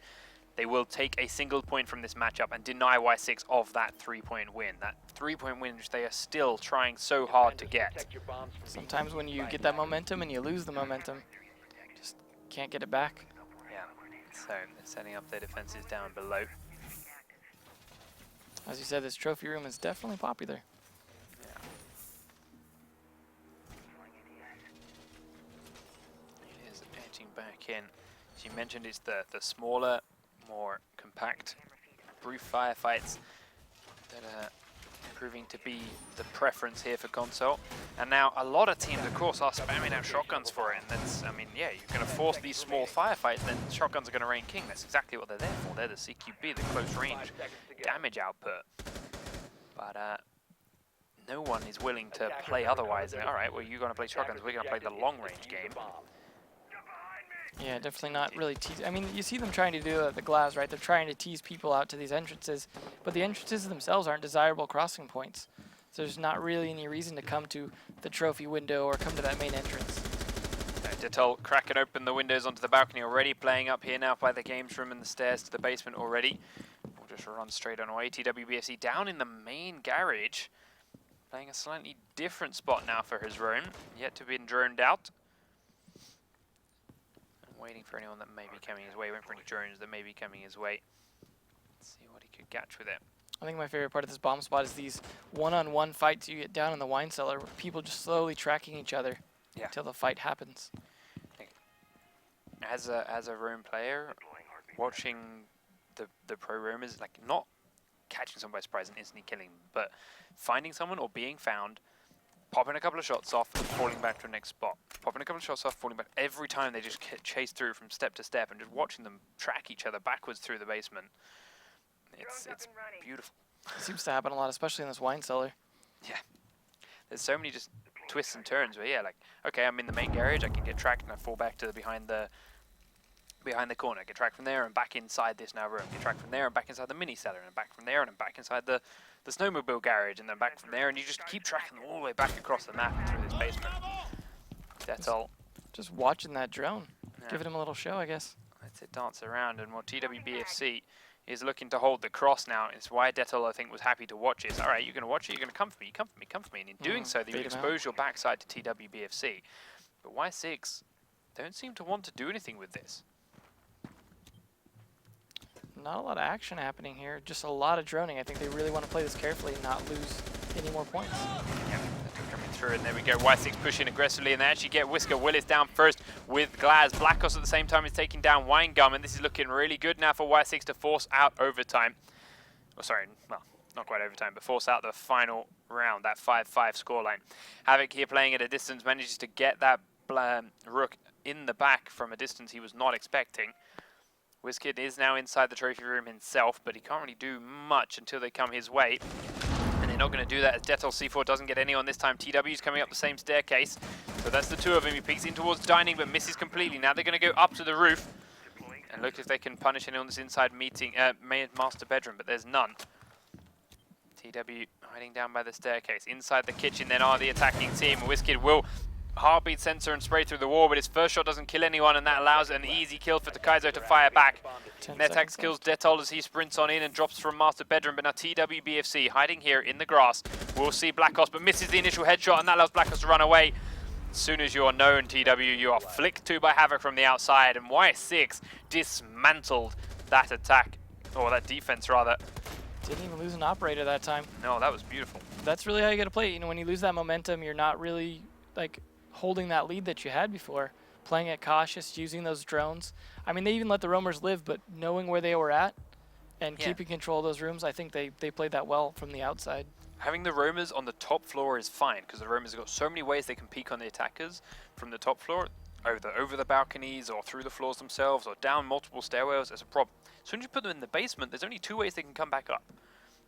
they will take a single point from this matchup and deny WySix of that 3-point win. That 3-point win which they are still trying so hard to get. Protect your bombs from being Sometimes when you get that momentum and you lose the momentum, just can't get it back. Yeah, so they're setting up their defenses down below. As you said, this trophy room is definitely popular. It is edging back in. As you mentioned, it's the smaller, more compact, brief firefights that are proving to be the preference here for console. And now a lot of teams, of course, are spamming out shotguns for it. And that's, I mean, yeah, you're going to force these small firefights, then shotguns are going to reign king. That's exactly what they're there for. They're the CQB, the close range damage output. But no one is willing to play otherwise. All right, well, you're going to play shotguns. We're going to play the long range game. Yeah, definitely not really tease. I mean, you see them trying to do the Glaz, right? They're trying to tease people out to these entrances, but the entrances themselves aren't desirable crossing points. So there's not really any reason to come to the trophy window or come to that main entrance. Dettol cracking open the windows onto the balcony already, playing up here now by the games room and the stairs to the basement already. We'll just run straight on away. TWBFC down in the main garage, playing a slightly different spot now for his roam, yet to be droned out. Waiting for anyone that may be coming his way, waiting for any drones that may be coming his way. Let's see what he could catch with it. I think my favorite part of this bomb spot is these one-on-one fights you get down in the wine cellar, with people just slowly tracking each other until the fight happens. As a roam player, watching the pro roamers, like not catching someone by surprise and instantly killing them, but finding someone or being found, popping a couple of shots off and falling back to the next spot. Popping a couple of shots off, falling back. Every time they just get chased through from step to step and just watching them track each other backwards through the basement. It's beautiful. It seems to happen a lot, especially in this wine cellar. Yeah. there's so many just twists and turns where, yeah, like, okay, I'm in the main garage, I can get tracked and I fall back to the behind the corner, get tracked from there and back inside this now room, get tracked from there and back inside the mini cellar, and back from there and I'm back inside the snowmobile garage, and then back from there, and you just keep tracking them all the way back across the map and through this basement. That's all. Just watching that drone, Yeah. giving him a little show, I guess. Lets it dance around, and while TWBFC is looking to hold the cross now, it's why Detol, I think, was happy to watch it. All right, you're going to watch it, you're going to come for me, come for me, come for me, and in doing so, you bait him expose your backside to TWBFC. But WySix don't seem to want to do anything with this. Not a lot of action happening here, just a lot of droning. I think they really want to play this carefully and not lose any more points. Yeah, coming through, and there we go. WySix pushing aggressively, and they actually get Whisker Willis down first with Glaz. Blackos at the same time is taking down Winegum, and this is looking really good now for WySix to force out overtime. Oh, sorry, well, not quite overtime, but force out the final round, that 5-5 scoreline. Havoc here playing at a distance, manages to get that Rook in the back from a distance he was not expecting. WizKid is now inside the trophy room himself, but he can't really do much until they come his way. And they're not going to do that as Detol C4 doesn't get anyone this time. TW's coming up the same staircase. So that's the two of them. He peeks in towards dining, but misses completely. Now they're going to go up to the roof and look if they can punish anyone that's inside master bedroom, but there's none. TW hiding down by the staircase. Inside the kitchen then are the attacking team. WizKid will heartbeat sensor and spray through the wall, but his first shot doesn't kill anyone, and that allows an easy kill for Takaizo to fire back. Netax kills Detol as he sprints on in and drops from master bedroom, but now TWBFC hiding here in the grass. We'll see Blackos, but misses the initial headshot, and that allows Blackos to run away. As soon as you are known, TW, you are flicked to by Havoc from the outside, and WySix dismantled that attack, or that defense rather. Didn't even lose an operator that time. No, that was beautiful. That's really how you got to play. You know, when you lose that momentum, you're not really like holding that lead that you had before. Playing it cautious, using those drones. I mean, they even let the roamers live, but knowing where they were at and keeping control of those rooms, I think they played that well from the outside. Having the roamers on the top floor is fine, because the roamers have got so many ways they can peek on the attackers from the top floor, over the balconies, or through the floors themselves, or down multiple stairwells. That's a problem. As soon as you put them in the basement, there's only two ways they can come back up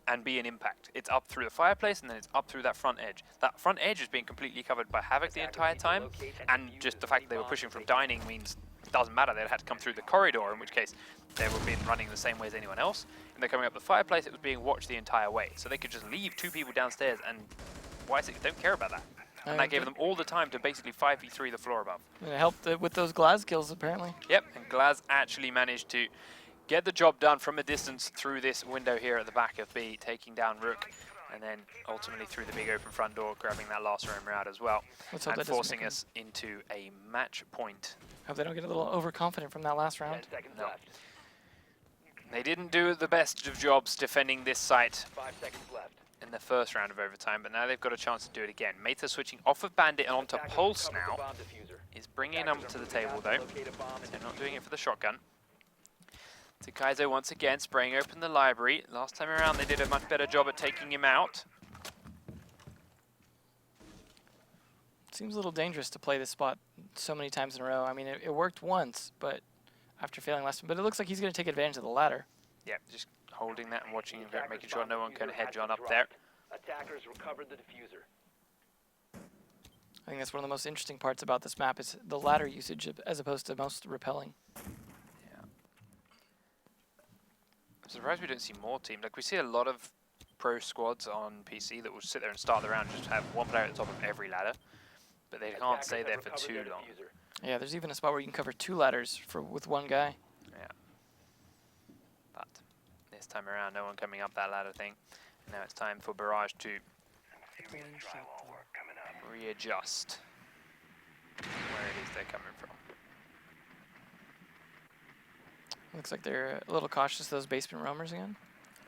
and be an impact. It's up through the fireplace, and then it's up through that front edge. That front edge is being completely covered by Havoc the entire time, and just the fact that they were pushing from dining means it doesn't matter. They had to come through the corridor, in which case they were being running the same way as anyone else. And they're coming up the fireplace, it was being watched the entire way. So they could just leave two people downstairs, and WySix don't care about that. And that gave them all the time to basically 5v3 the floor above. And it helped with those Glaz kills, apparently. Yep, and Glaz actually managed to get the job done from a distance through this window here at the back of B, taking down Rook, and then ultimately through the big open front door, grabbing that last room out as well, and forcing us into a match point. Hope they don't get a little overconfident from that last round. 10 seconds No. left. They didn't do the best of jobs defending this site 5 seconds left. in the first round of overtime, but now they've got a chance to do it again. Meta switching off of Bandit and onto Attackers Pulse recovered the now, bomb diffuser. is bringing them to the table though. Locate a bomb and They're not doing it for the shotgun. Takaizo once again spraying open the library. Last time around they did a much better job at taking him out. Seems a little dangerous to play this spot so many times in a row. I mean, it worked once, but after failing last time. But it looks like he's going to take advantage of the ladder. Yeah, just holding that and watching him, making sure no one can head has John been up there. dropped. Attackers recovered the diffuser. I think that's one of the most interesting parts about this map is the ladder usage as opposed to most repelling. I'm surprised we don't see more teams. Like, we see a lot of pro squads on PC that will sit there and start the round and just have one player at the top of every ladder, but they can't Attackers stay have there for recovered too their long. diffuser. Yeah, there's even a spot where you can cover 2 ladders with one guy. Yeah. But this time around, no one coming up that ladder thing. Now it's time for Barrage to readjust where it is they're coming from. Looks like they're a little cautious of those basement roamers again.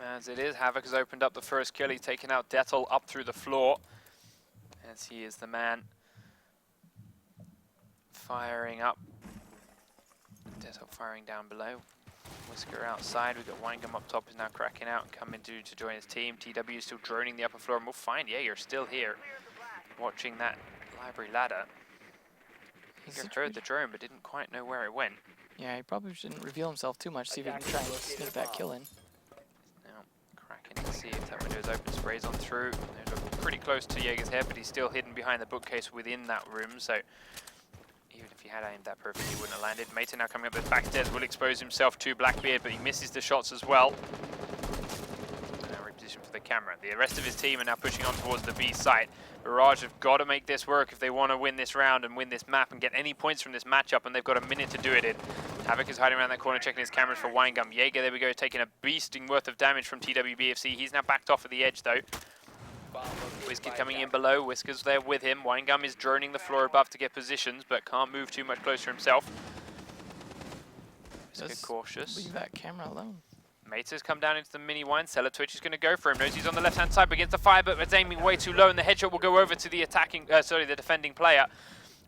As it is, Havoc has opened up the first kill. He's taken out Detol up through the floor, as he is the man firing up. Detol firing down below. Whisker outside. We've got Wangam up top, is now cracking out and coming to join his team. TW is still droning the upper floor, and we'll find, yeah, you're still here watching that library ladder. I think I heard the drone, but didn't quite know where it went. Yeah, he probably shouldn't reveal himself too much, see if he can try and sneak that kill in. Now cracking his see if that window is open, sprays on through. They're pretty close to Jaeger's head, but he's still hidden behind the bookcase within that room, so even if he had aimed that perfectly, he wouldn't have landed. Meta now coming up the back stairs will expose himself to Blackbeard, but he misses the shots as well. Now reposition for the camera. The rest of his team are now pushing on towards the B site. Barrage have got to make this work if they want to win this round and win this map and get any points from this matchup, and they've got a minute to do it in. Havoc is hiding around that corner, checking his cameras for Winegum. Jaeger, there we go, taking a beasting worth of damage from TWBFC. He's now backed off at the edge, though. Whiskey coming in below, Whisker's there with him. Winegum is droning the floor above to get positions, but can't move too much closer himself. Whisker cautious. Leave that camera alone. Meta's come down into the mini wine cellar. Twitch is going to go for him. Knows he's on the left-hand side, begins to fire, but it's aiming way too low, and the headshot will go over to the the defending player.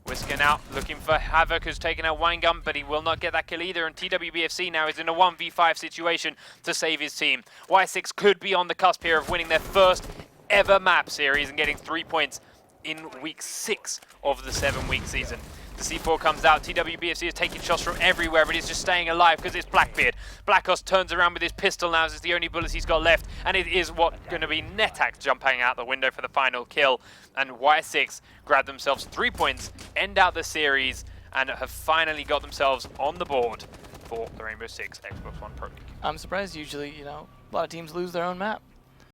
Whisker now looking for Havoc, who's taken out Winegum, but he will not get that kill either, and TWBFC now is in a 1v5 situation to save his team. WySix could be on the cusp here of winning their first ever map series and getting 3 points in week 6 of the 7-week season. The C4 comes out. TWBFC is taking shots from everywhere, but he's just staying alive because it's Blackbeard. Blackos turns around with his pistol now as it's the only bullets he's got left, and it is what's going to be Netax jumping out the window for the final kill. And WySix grab themselves 3 points, end out the series, and have finally got themselves on the board for the Rainbow Six Xbox One Pro League. I'm surprised. Usually, you know, a lot of teams lose their own map.